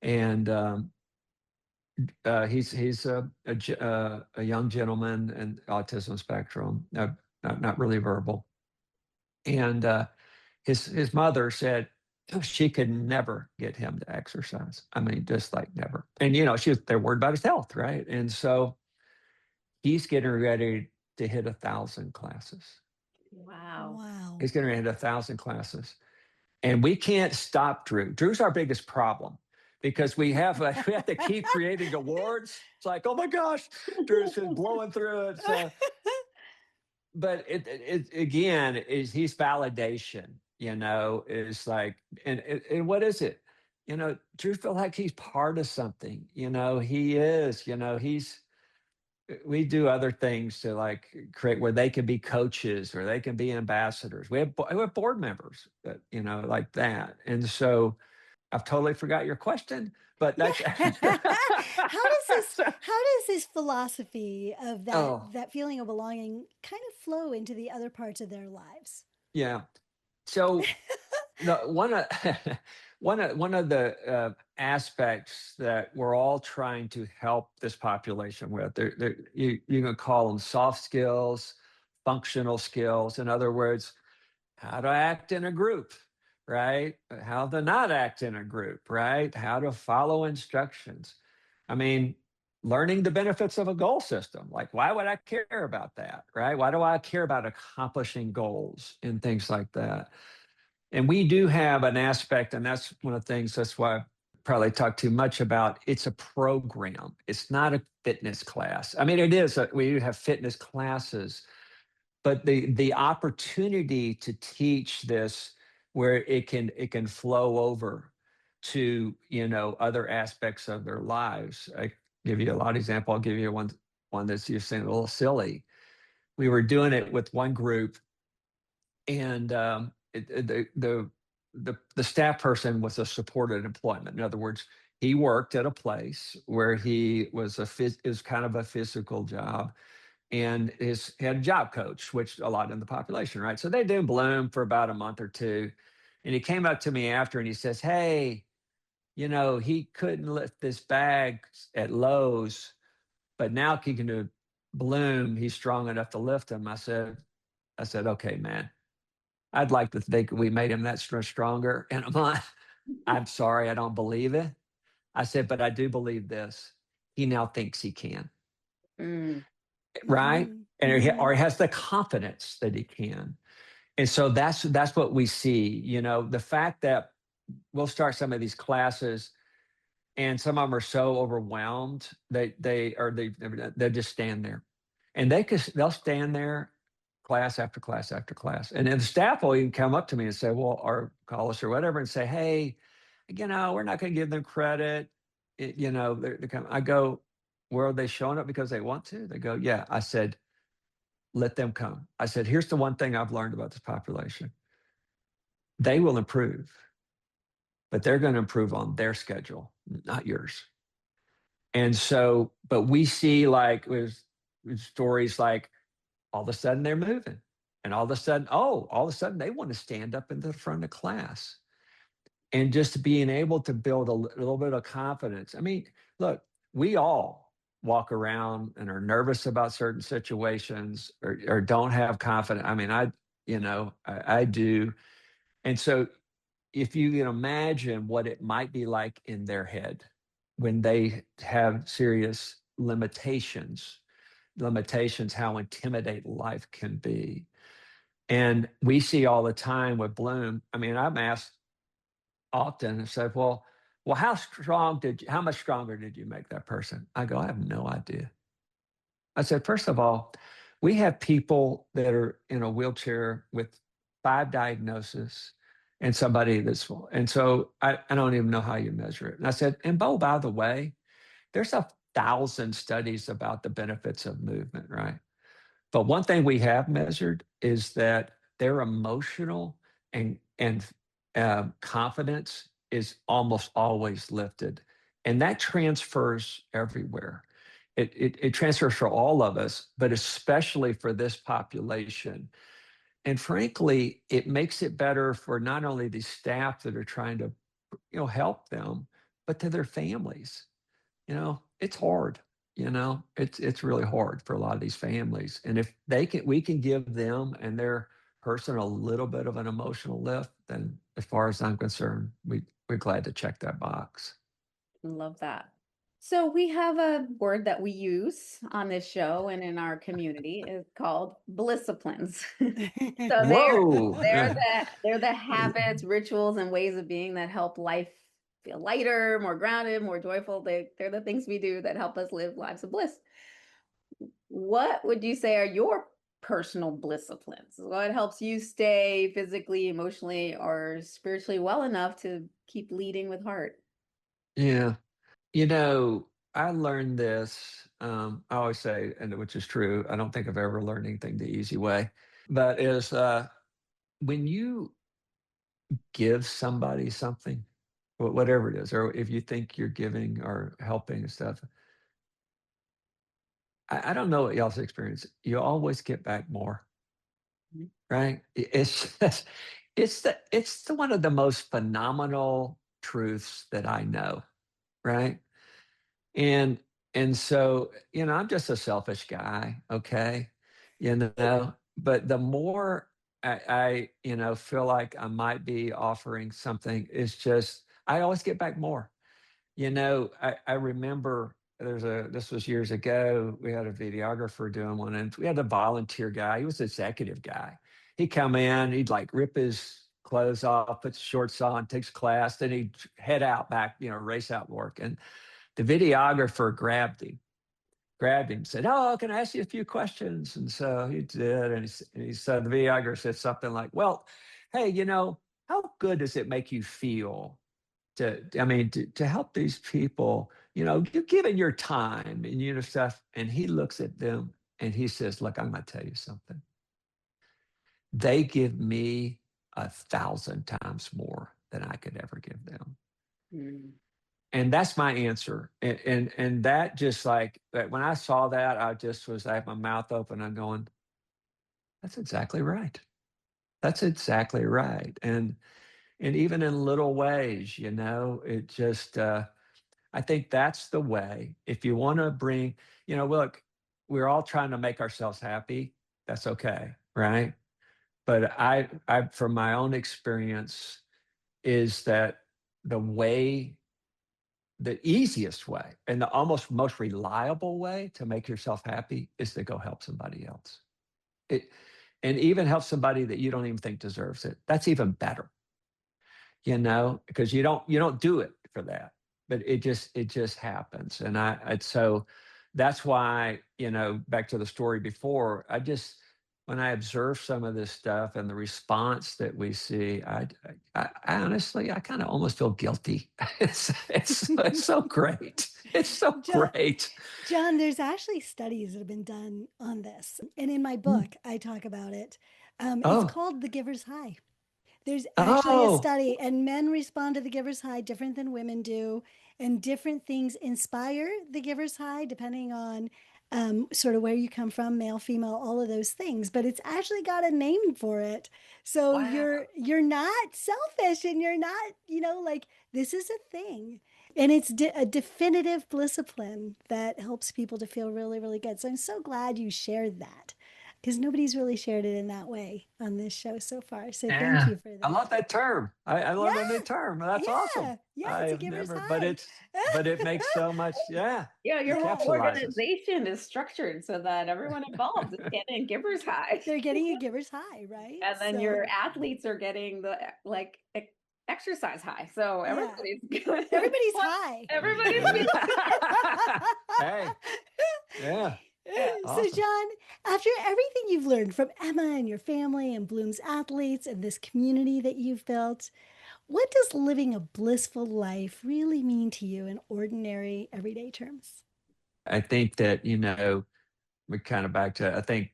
S1: and he's a young gentleman and autism spectrum, not really verbal, and his mother said she could never get him to exercise. I mean, just like never. And they're worried about his health, right? And so he's getting ready to hit 1,000 classes.
S3: Wow.
S2: Wow.
S1: He's getting ready to hit 1,000 classes, and we can't stop Drew. Drew's our biggest problem because we have to keep creating awards. It's like, oh my gosh, Drew's just blowing through it. So, but it again is he's validation. Is like, and what is it? Drew feel like he's part of something. He is. We do other things to like create where they can be coaches or they can be ambassadors. We have board members that like that, and so I've totally forgot your question, but
S2: Yeah.
S1: that's
S2: How does this philosophy of that
S1: oh
S2: that feeling of belonging kind of flow into the other parts of their lives?
S1: yeah. So the one of the aspects that we're all trying to help this population with, you can call them soft skills, functional skills. In other words, how to act in a group, right? How to not act in a group, right? How to follow instructions. I mean, learning the benefits of a goal system. Like, why would I care about that, right? Why do I care about accomplishing goals and things like that? And we do have an aspect, and that's one of the things, that's why I probably talk too much about. It's a program. It's not a fitness class. I mean, it is. We do have fitness classes, but the opportunity to teach this where it can flow over to, other aspects of their lives. I give you a lot of example. I'll give you one that's you're saying a little silly. We were doing it with one group, and the staff person was a supported employment. In other words, he worked at a place where he was it was kind of a physical job, and had a job coach, which a lot in the population, right? So they do Bloom for about a month or two, and he came up to me after and he says, "Hey, he couldn't lift this bag at Lowe's, but now he can do Bloom. He's strong enough to lift them." I said, "Okay, man. I'd like to think we made him that stronger in a month. I'm sorry, I don't believe it." I said, "But I do believe this. He now thinks he can."
S3: Mm.
S1: Right?
S2: Mhm.
S1: And or
S2: Mhm.
S1: he has the confidence that he can. And so that's what we see. The fact that we'll start some of these classes and some of them are so overwhelmed they just stand there, and they'll stand there class after class after class, and then the staff will even come up to me and say, well, or call us or whatever and say, hey, we're not going to give them credit. They're coming. I go, where are they showing up because they want to? They go, yeah. I said, let them come. I said, here's the one thing I've learned about this population. They will improve, but they're going to improve on their schedule, not yours. And so, but we see like with stories like all of a sudden they're moving, and all of a sudden they want to stand up in the front of class, and just being able to build a little bit of confidence. I mean, look, we all walk around and are nervous about certain situations, or don't have confidence. I mean, I do. And so if you can imagine what it might be like in their head when they have serious limitations, how intimidating life can be. And we see all the time with Bloom. I mean, I'm asked often and said, well, how much stronger did you make that person? I go, I have no idea. I said, first of all, we have people that are in a wheelchair with 5 diagnoses and somebody and so I don't even know how you measure it. And I said, and by the way, there's 1,000 studies about the benefits of movement, right? But one thing we have measured is that their emotional and confidence is almost always lifted, and that transfers everywhere. It transfers for all of us, but especially for this population. And frankly, it makes it better for not only the staff that are trying to, help them, but to their families. It's hard. It's really hard for a lot of these families. And if we can give them and their person a little bit of an emotional lift, then as far as I'm concerned, we're glad to check that box.
S3: Love that. So we have a word that we use on this show and in our community is called blissciplines. So
S1: Whoa.
S3: they're the habits, rituals, and ways of being that help life feel lighter, more grounded, more joyful. They're the things we do that help us live lives of bliss. What would you say are your personal blissciplines? What helps you stay physically, emotionally, or spiritually well enough to keep leading with heart?
S1: Yeah. I learned this. I always say, and which is true, I don't think I've ever learned anything the easy way, but is when you give somebody something, whatever it is, or if you think you're giving or helping and stuff, I don't know what y'all's experience. You always get back more,
S3: Mhm.
S1: right? It's just, it's one of the most phenomenal truths that I know, right? And and so, I'm just a selfish guy, okay? But the more I feel like I might be offering something, it's just I always get back more. I remember this was years ago. We had a videographer doing one, and we had a volunteer guy. He was an executive guy. He'd come in, he'd like rip his clothes off, put shorts on, takes class, then he'd head out back, race out work. And the videographer grabbed him grabbed him, said, "Oh, can I ask you a few questions?" And so he did. And he said, the videographer said something like, "Well, hey, how good does it make you feel to help these people, you're giving your time and, stuff." And he looks at them and he says, "Look, I'm going to tell you something. They give me 1,000 times more than I could ever give them."
S3: Mm.
S1: And that's my answer. And that just like when I saw that, I had my mouth open. I'm going, that's exactly right. That's exactly right. And even in little ways, it just, I think that's the way. If you want to bring, look, we're all trying to make ourselves happy. That's okay. Right. But from my own experience, is that the way, the easiest way and the almost most reliable way to make yourself happy is to go help somebody else. It, and even help somebody that you don't even think deserves it. That's even better, because you don't do it for that, but it just happens. So that's why, back to the story before, when I observe some of this stuff and the response that we see, I honestly, I kind of almost feel guilty. It's so great. It's so great.
S2: John, there's actually studies that have been done on this. And in my book, I talk about it. It's
S1: Oh,
S2: called The Giver's High. There's actually a
S1: oh,
S2: study, and men respond to the giver's high different than women do, and different things inspire the giver's high depending on sort of where you come from, male, female, all of those things. But it's actually got a name for it. So
S1: wow.
S2: you're not selfish, and you're not, like, this is a thing. And it's a definitive discipline that helps people to feel really, really good. So I'm so glad you shared that, because nobody's really shared it in that way on this show so far. So thank
S1: Yeah,
S2: you for
S1: I
S2: that.
S1: love that term. I
S2: Yeah,
S1: learned a new term. That's awesome.
S2: yeah,
S1: I
S2: it's a
S1: have
S2: giver's
S1: never,
S2: high.
S1: but it makes so much, yeah,
S3: Yeah, your whole
S2: Yeah,
S1: encapsulizes.
S3: organization is structured so that everyone involved is getting giver's high.
S2: they're getting a giver's high, right?
S3: And then
S2: So
S3: your athletes are getting the like exercise high. So
S2: yeah,
S3: everybody's good.
S2: everybody's high.
S3: Everybody's
S1: Yeah.
S3: feeling
S1: Hey, yeah,
S3: yeah.
S2: So,
S1: awesome.
S2: John, after everything you've learned from Emma and your family and Bloom's athletes and this community that you've built, what does living a blissful life really mean to you in ordinary, everyday terms?
S1: I think that, we're kind of back to, I think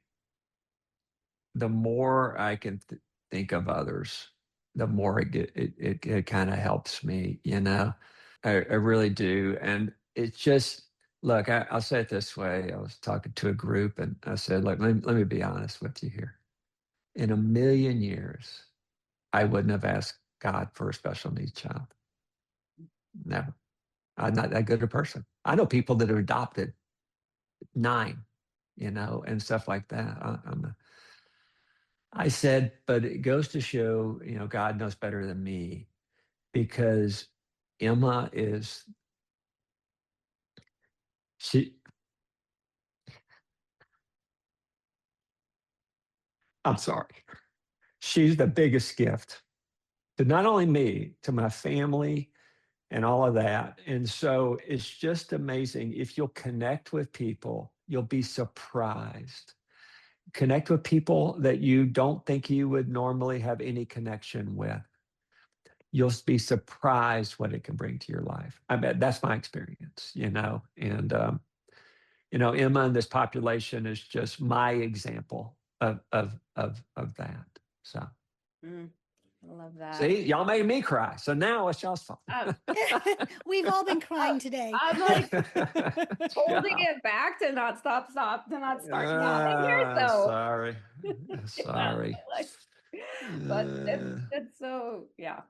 S1: the more I can think of others, the more it kind of helps me, I really do. And it's just, look, I'll say it this way. I was talking to a group and I said, look, let me be honest with you here. In a million years, I wouldn't have asked God for a special needs child. Never. I'm not that good a person. I know people that have adopted 9, and stuff like that. I said, but it goes to show, God knows better than me, because Emma she, I'm sorry, she's the biggest gift to not only me, to my family and all of that. And so it's just amazing. If you'll connect with people, you'll be surprised. Connect with people that you don't think you would normally have any connection with. You'll be surprised what it can bring to your life. I bet that's my experience, and Emma and this population is just my example of that. So
S3: Mm, I love that.
S1: see, y'all made me cry. So now it's y'all's fault.
S3: Um,
S2: We've all been crying today.
S3: I'm like holding
S1: Yeah.
S3: it back to not to not start sobbing here. So
S1: Sorry.
S3: yeah,
S1: Sorry.
S3: like, but it's so yeah,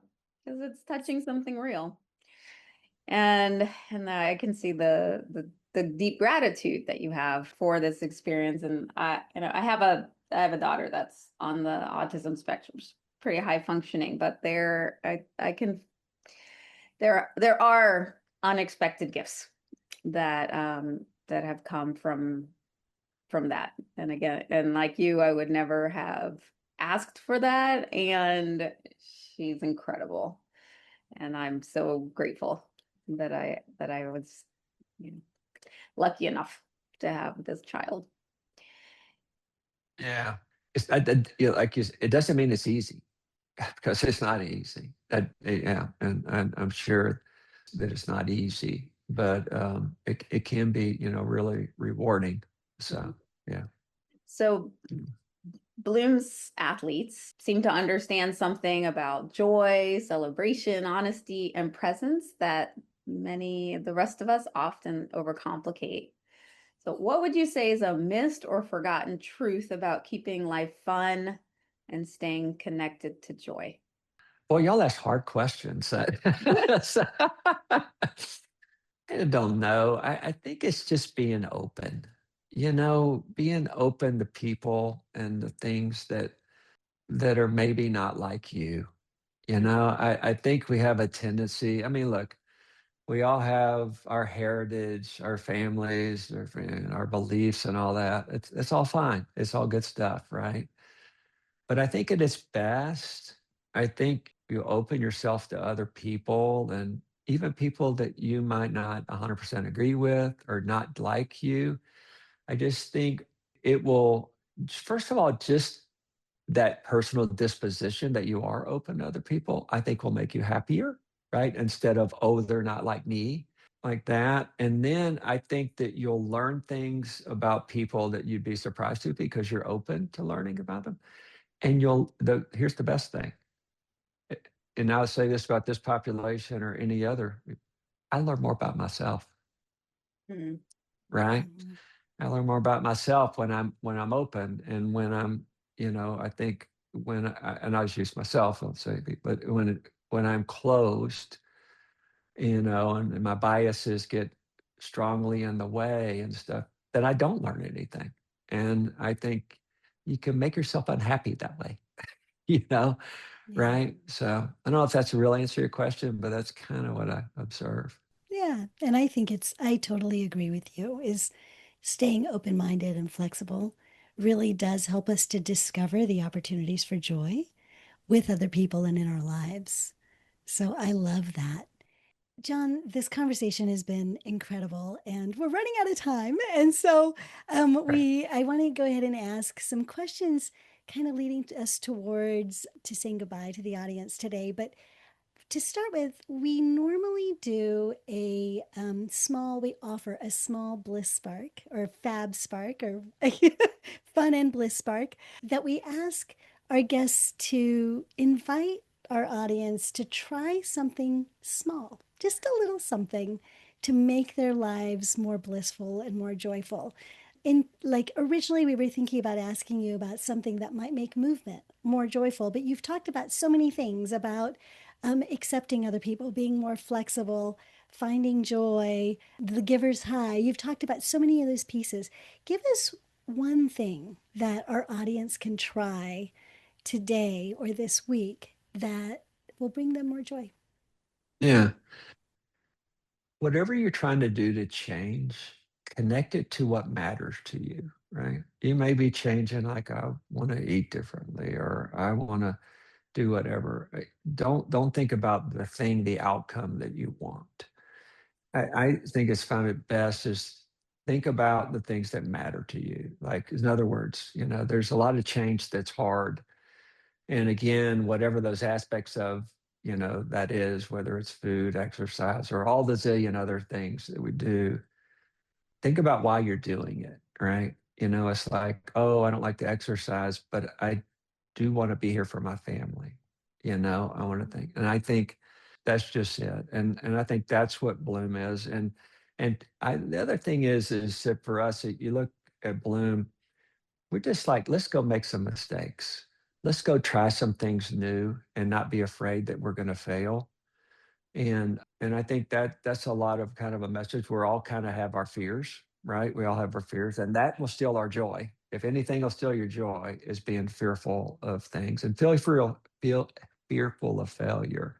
S3: because it's touching something real. And I can see the deep gratitude that you have for this experience. And I have a daughter that's on the autism spectrum, she's pretty high functioning, but I can there are unexpected gifts that have come from that. And again, and like you, I would never have asked for that. And she's incredible. And I'm so grateful that I was, you know, lucky enough to have this child.
S1: Yeah. It doesn't mean it's easy because it's not easy. Yeah. And I'm sure that it's not easy, but it can be, really rewarding. So, yeah.
S3: So
S1: Mm.
S3: Bloom's athletes seem to understand something about joy, celebration, honesty, and presence that many of the rest of us often overcomplicate. So, what would you say is a missed or forgotten truth about keeping life fun and staying connected to joy?
S1: Well, y'all ask hard questions. So, I don't know. I think it's just being open, being open to people and the things that are maybe not like you. I think we have a tendency. I mean, look, we all have our heritage, our families, our beliefs, and all that. It's all fine. It's all good stuff, right? But I think at its best, I think you open yourself to other people and even people that you might not 100% agree with or not like you. I just think it will, first of all, just that personal disposition that you are open to other people, I think will make you happier, right? Instead of, oh, they're not like me, like that. And then I think that you'll learn things about people that you'd be surprised to because you're open to learning about them. And here's the best thing. And I'll say this about this population or any other, I learn more about myself,
S3: Mhm.
S1: right?
S2: Mhm.
S1: I learn more about myself when I'm open and when I'm, I think and I just use myself, I'll say, but when I'm closed, and my biases get strongly in the way and stuff, then I don't learn anything. And I think you can make yourself unhappy that way, you know,
S2: Yeah.
S1: right? So I don't know if that's a real answer to your question, but that's kind of what I observe.
S2: Yeah. And I think I totally agree with you, is staying open minded and flexible really does help us to discover the opportunities for joy with other people and in our lives. So I love that. John, this conversation has been incredible and we're running out of time. And so
S1: Right.
S2: I want to go ahead and ask some questions kind of leading us towards to saying goodbye to the audience today. But to start with, we normally do we offer a small bliss spark or fab spark or fun and bliss spark that we ask our guests to invite our audience to try something small, just a little something to make their lives more blissful and more joyful. In like originally we were thinking about asking you about something that might make movement more joyful, but you've talked about so many things about accepting other people, being more flexible, finding joy, the giver's high. You've talked about so many of those pieces. Give us one thing that our audience can try today or this week that will bring them more joy.
S1: Yeah. Whatever you're trying to do to change, connect it to what matters to you, right? You may be changing, like, I want to eat differently or I want to do whatever. Don't think about the outcome that you want. I think it's found it best is think about the things that matter to you. Like, in other words, there's a lot of change that's hard. And again, whatever those aspects of, that is, whether it's food, exercise, or all the zillion other things that we do, think about why you're doing it, right? It's like, oh, I don't like to exercise, but I do want to be here for my family. I want to think, and I think that's just it. And I think that's what Bloom is. And the other thing is that for us, you look at Bloom, we're just like, let's go make some mistakes. Let's go try some things new and not be afraid that we're going to fail. And I think that's a lot of kind of a message. We're all kind of have our fears, right? We all have our fears, and that will steal our joy. If anything will steal your joy, is being fearful of things and feel fearful of failure.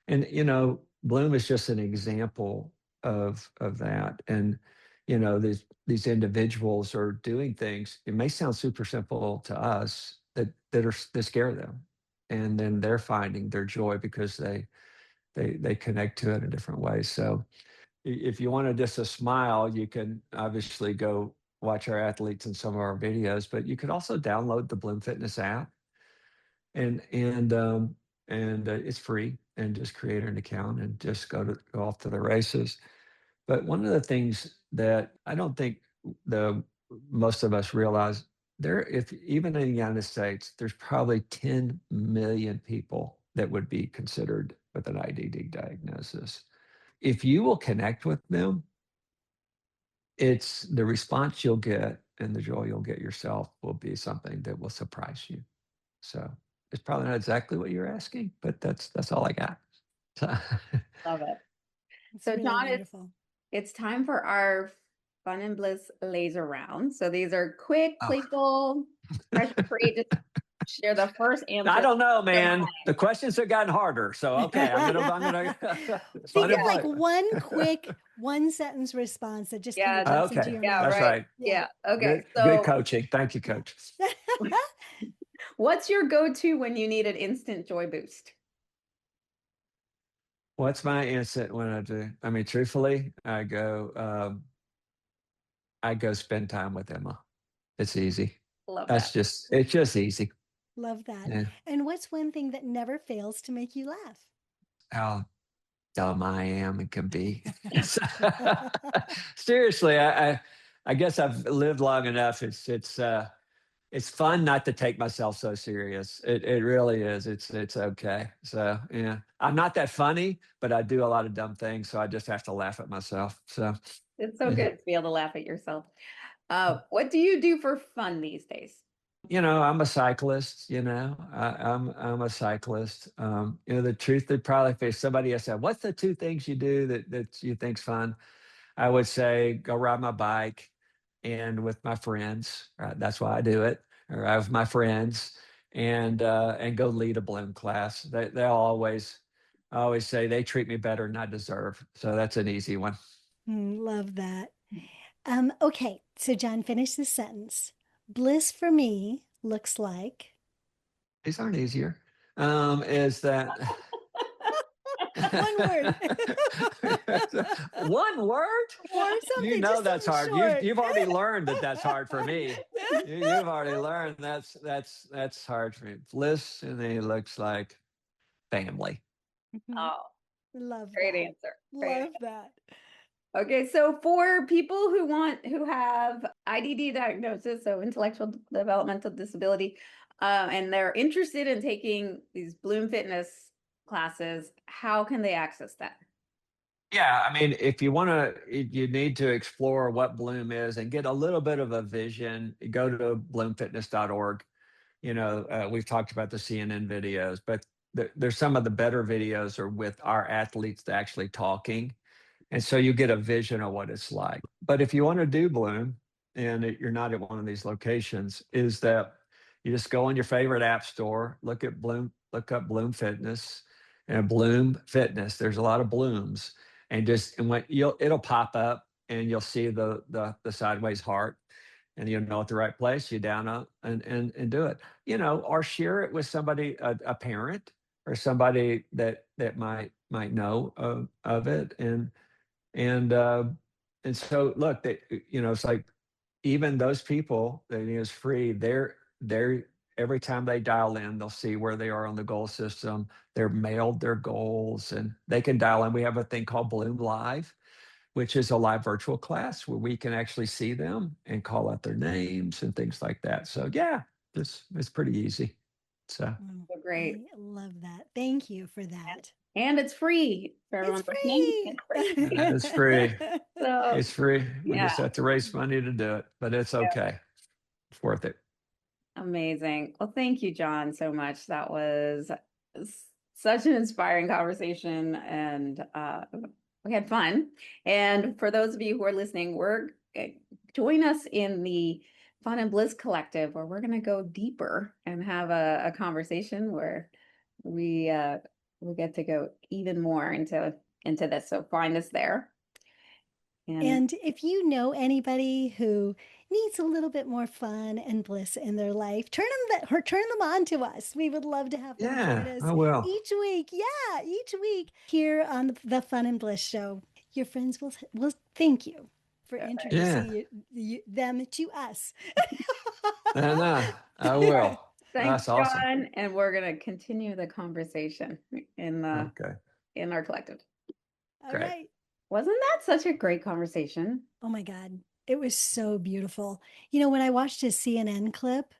S1: And Bloom is just an example of that. And these individuals are doing things. It may sound super simple to us that scare them, and then they're finding their joy because they connect to it in different ways. So if you want to just a smile, you can obviously go watch our athletes in some of our videos, but you could also download the Bloom Fitness app, and it's free, and just create an account and just go off to the races. But one of the things that I don't think the most of us realize, if even in the United States, there's probably 10 million people that would be considered with an IDD diagnosis. If you will connect with them, it's the response you'll get and the joy you'll get yourself will be something that will surprise you. So it's probably not exactly what you're asking, but that's all I got.
S3: Love it.
S2: It's
S3: So
S2: really
S3: John,
S2: wonderful.
S3: it's time for our Fun and Bliss laser round. So these are quick, playful, pressure-free. Just share the first answer.
S1: I don't know, man. The questions have gotten harder. So okay, I'm gonna
S2: think of like one quick one sentence response that just kind of jumps into your mind.
S1: That's right.
S3: Yeah. Okay.
S1: Good coaching. Thank you, coach.
S3: What's your go-to when you need an instant joy boost?
S1: What's my instant when I do? I mean, truthfully, I go spend time with Emma. It's easy.
S3: Love
S1: It's just easy.
S2: Love that.
S1: Yeah.
S2: And what's one thing that never fails to make you laugh?
S1: How dumb I am and can be. Seriously, I guess I've lived long enough. It's fun not to take myself so serious. It really is. It's okay. So yeah, I'm not that funny, but I do a lot of dumb things, so I just have to laugh at myself. So
S3: it's so good to be able to laugh at yourself. What do you do for fun these days?
S1: I'm a cyclist. I'm a cyclist. The truth that probably if somebody else said, "What's the two things you do that you think's fun?" I would say go ride my bike, and with my friends. That's why I do it. Or I have my friends, and go lead a Bloom class. They always, I always say they treat me better than I deserve. So that's an easy one.
S2: Love that. Okay, so John, finish this sentence. Bliss for me looks like.
S1: These aren't easier. Is that
S2: one word?
S1: One word?
S2: Or something.
S1: That's hard.
S2: Short.
S1: You've already learned that's hard for me. You've already learned that's hard for me. Bliss and it looks like family.
S3: Oh,
S2: love
S3: great
S2: that.
S3: answer.
S2: Love that.
S3: Okay, so for people who have IDD diagnosis, so intellectual developmental disability, and they're interested in taking these Bloom Fitness classes, how can they access that?
S1: Yeah, I mean, if you want to, you need to explore what Bloom is and get a little bit of a vision. Go to bloomfitness.org. We've talked about the CNN videos, but there's some of the better videos are with our athletes actually talking. And so you get a vision of what it's like. But if you want to do Bloom and you're not at one of these locations, is that you just go on your favorite app store, look up Bloom Fitness and Bloom Fitness. There's a lot of Blooms, and it'll pop up and you'll see the sideways heart, and you'll know at the right place. You down up and do it. Or share it with somebody, a parent or somebody that might know of it. And so look, it's like even those people that is free, they're every time they dial in, they'll see where they are on the goal system. They're mailed their goals and they can dial in. We have a thing called Bloom Live, which is a live virtual class where we can actually see them and call out their names and things like that. So yeah, it's pretty easy. So
S3: great.
S2: I love that. Thank you for that.
S3: And it's free for everyone listening.
S1: It's free.
S3: So,
S1: it's free. We just have to raise money to do it, but it's okay. It's worth it.
S3: Amazing. Well, thank you, John, so much. That was such an inspiring conversation, and we had fun. And for those of you who are listening, join us in the Fun and Bliss Collective, where we're going to go deeper and have a conversation where we get to go even more into this. So find us there.
S2: And if you know anybody who needs a little bit more fun and bliss in their life, turn them on to us. We would love to have them join us
S1: I will.
S2: each week. Yeah, each week here on the Fun and Bliss Show. your friends will thank you for
S3: All right.
S1: Yeah.
S2: introducing them to us.
S1: No, I
S3: All right.
S1: will.
S3: Thanks,
S1: That's awesome.
S3: John. And we're gonna continue the conversation
S1: Okay,
S3: in our collective.
S2: All
S1: great.
S2: right.
S3: Wasn't that such a great conversation?
S2: Oh my God. It was so beautiful. When I watched his CNN clip,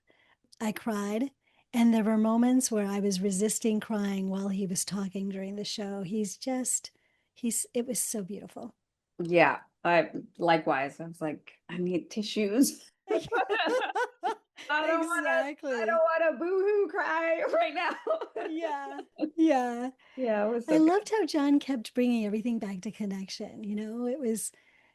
S2: I cried. And there were moments where I was resisting crying while he was talking during the show. It was so beautiful.
S3: Yeah, I likewise. I was like, I need tissues. I
S2: Exactly.
S3: don't want to boo-hoo cry right now.
S2: Yeah. Yeah.
S3: Yeah, it was
S2: I
S3: so good.
S2: loved how John kept bringing everything back to connection. It was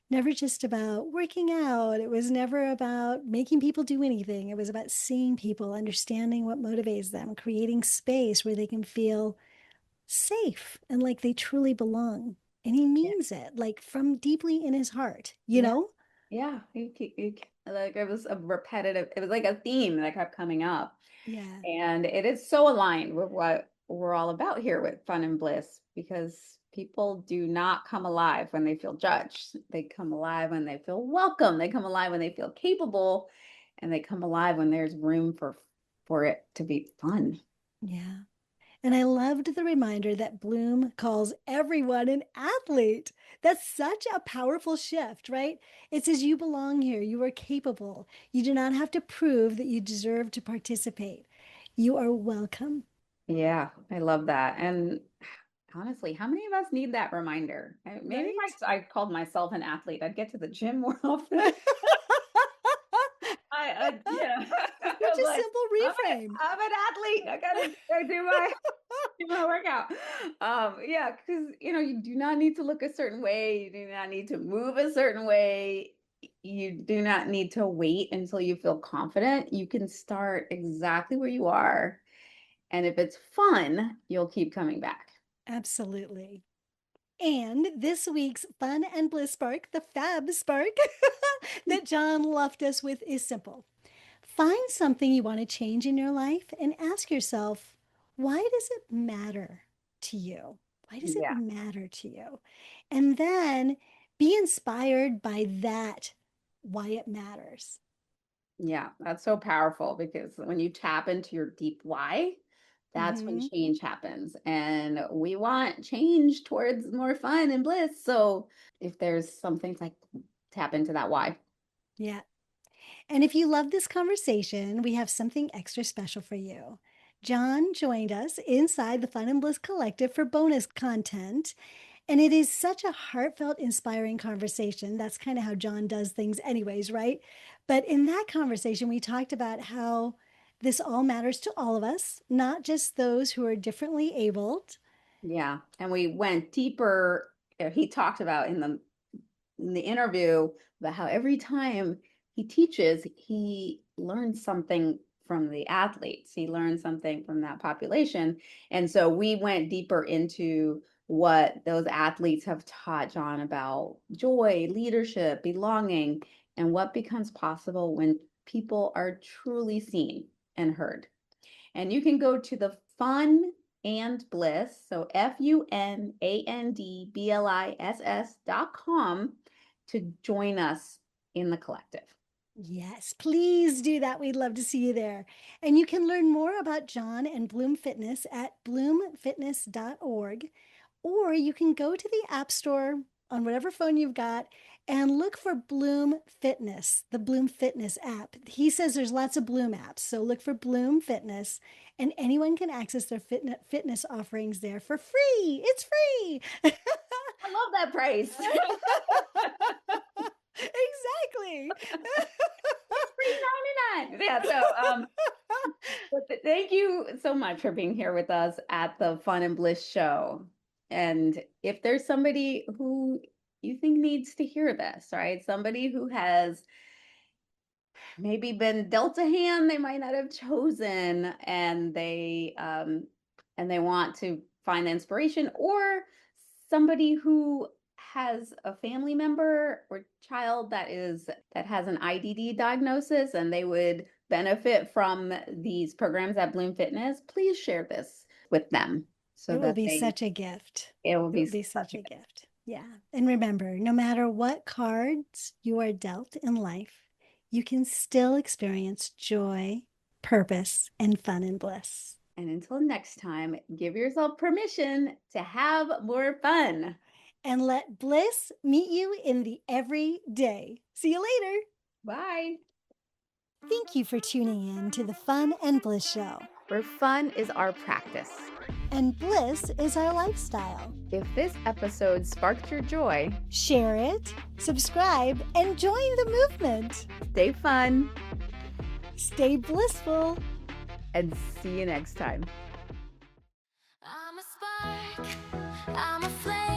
S2: never just about working out. It was never about making people do anything. It was about seeing people, understanding what motivates them, creating space where they can feel safe and like they truly belong. And he
S3: Yeah.
S2: means it, like from deeply in his heart, you
S3: Yeah.
S2: know?
S3: Yeah. Like it was a repetitive, it was like a theme that kept coming up.
S2: Yeah.
S3: And it is so aligned with what we're all about here with Fun and Bliss because people do not come alive when they feel judged. They come alive when they feel welcome. They come alive when they feel capable, and they come alive when there's room for it to be fun.
S2: Yeah. And I loved the reminder that Bloom calls everyone an athlete. That's such a powerful shift, right? It says you belong here, you are capable. You do not have to prove that you deserve to participate. You are welcome,
S3: Yeah, I love that. And honestly, how many of us need that reminder? Maybe
S2: right?
S3: if I called myself an athlete, I'd get to the gym more often. Yeah, I
S2: It's
S3: was
S2: a
S3: like,
S2: simple
S3: I'm
S2: reframe.
S3: I'm an athlete. I gotta do my workout. Yeah, because you do not need to look a certain way. You do not need to move a certain way. You do not need to wait until you feel confident. You can start exactly where you are. And if it's fun, you'll keep coming back.
S2: Absolutely. And this week's Fun and Bliss Spark, the Fab Spark that John left us with is simple. Find something you want to change in your life and ask yourself, why does it matter to you? Why does it
S3: Yeah.
S2: matter to you? And then be inspired by that, why it matters.
S3: Yeah, that's so powerful because when you tap into your deep why, that's when
S2: Mm-hmm.
S3: change happens. And we want change towards more fun and bliss. So if there's something like tap into that why.
S2: Yeah. And if you love this conversation, we have something extra special for you. John joined us inside the Fun and Bliss Collective for bonus content. And it is such a heartfelt, inspiring conversation. That's kind of how John does things, anyways, right? But in that conversation, we talked about how this all matters to all of us, not just those who are differently abled.
S3: Yeah. And we went deeper. He talked about in the interview about how every time he teaches, he learns something from the athletes. He learns something from that population. And so we went deeper into what those athletes have taught John about joy, leadership, belonging, and what becomes possible when people are truly seen and heard. And you can go to the Fun and Bliss, so FUNANDBLISS.com to join us in the collective.
S2: Yes, please do that. We'd love to see you there. And you can learn more about John and Bloom Fitness at bloomfitness.org, or you can go to the App Store on whatever phone you've got and look for Bloom Fitness, the Bloom Fitness app. He says there's lots of Bloom apps, so look for Bloom Fitness, and anyone can access their fitness offerings there for free. It's free.
S3: I love that price.
S2: Exactly.
S3: It's free 99. Yeah, so thank you so much for being here with us at the Fun and Bliss Show. And if there's somebody who you think needs to hear this, right? Somebody who has maybe been dealt a hand they might not have chosen, and they want to find inspiration, or somebody who has a family member or child that has an IDD diagnosis and they would benefit from these programs at Bloom Fitness, please share this with them so
S2: It will
S3: that
S2: be such a gift.
S3: it will
S2: It will
S3: be
S2: be
S3: such
S2: such
S3: a
S2: a gift. Yeah. And remember, no matter what cards you are dealt in life, you can still experience joy, purpose, and fun and bliss.
S3: And until next time, give yourself permission to have more fun.
S2: And let bliss meet you in the everyday. See you later.
S3: Bye.
S2: Thank you for tuning in to the Fun and Bliss Show.
S3: Where fun is our practice.
S2: And bliss is our lifestyle.
S3: If this episode sparked your joy,
S2: share it, subscribe, and join the movement.
S3: Stay fun.
S2: Stay blissful.
S3: And see you next time.
S4: I'm a spark, I'm a flame.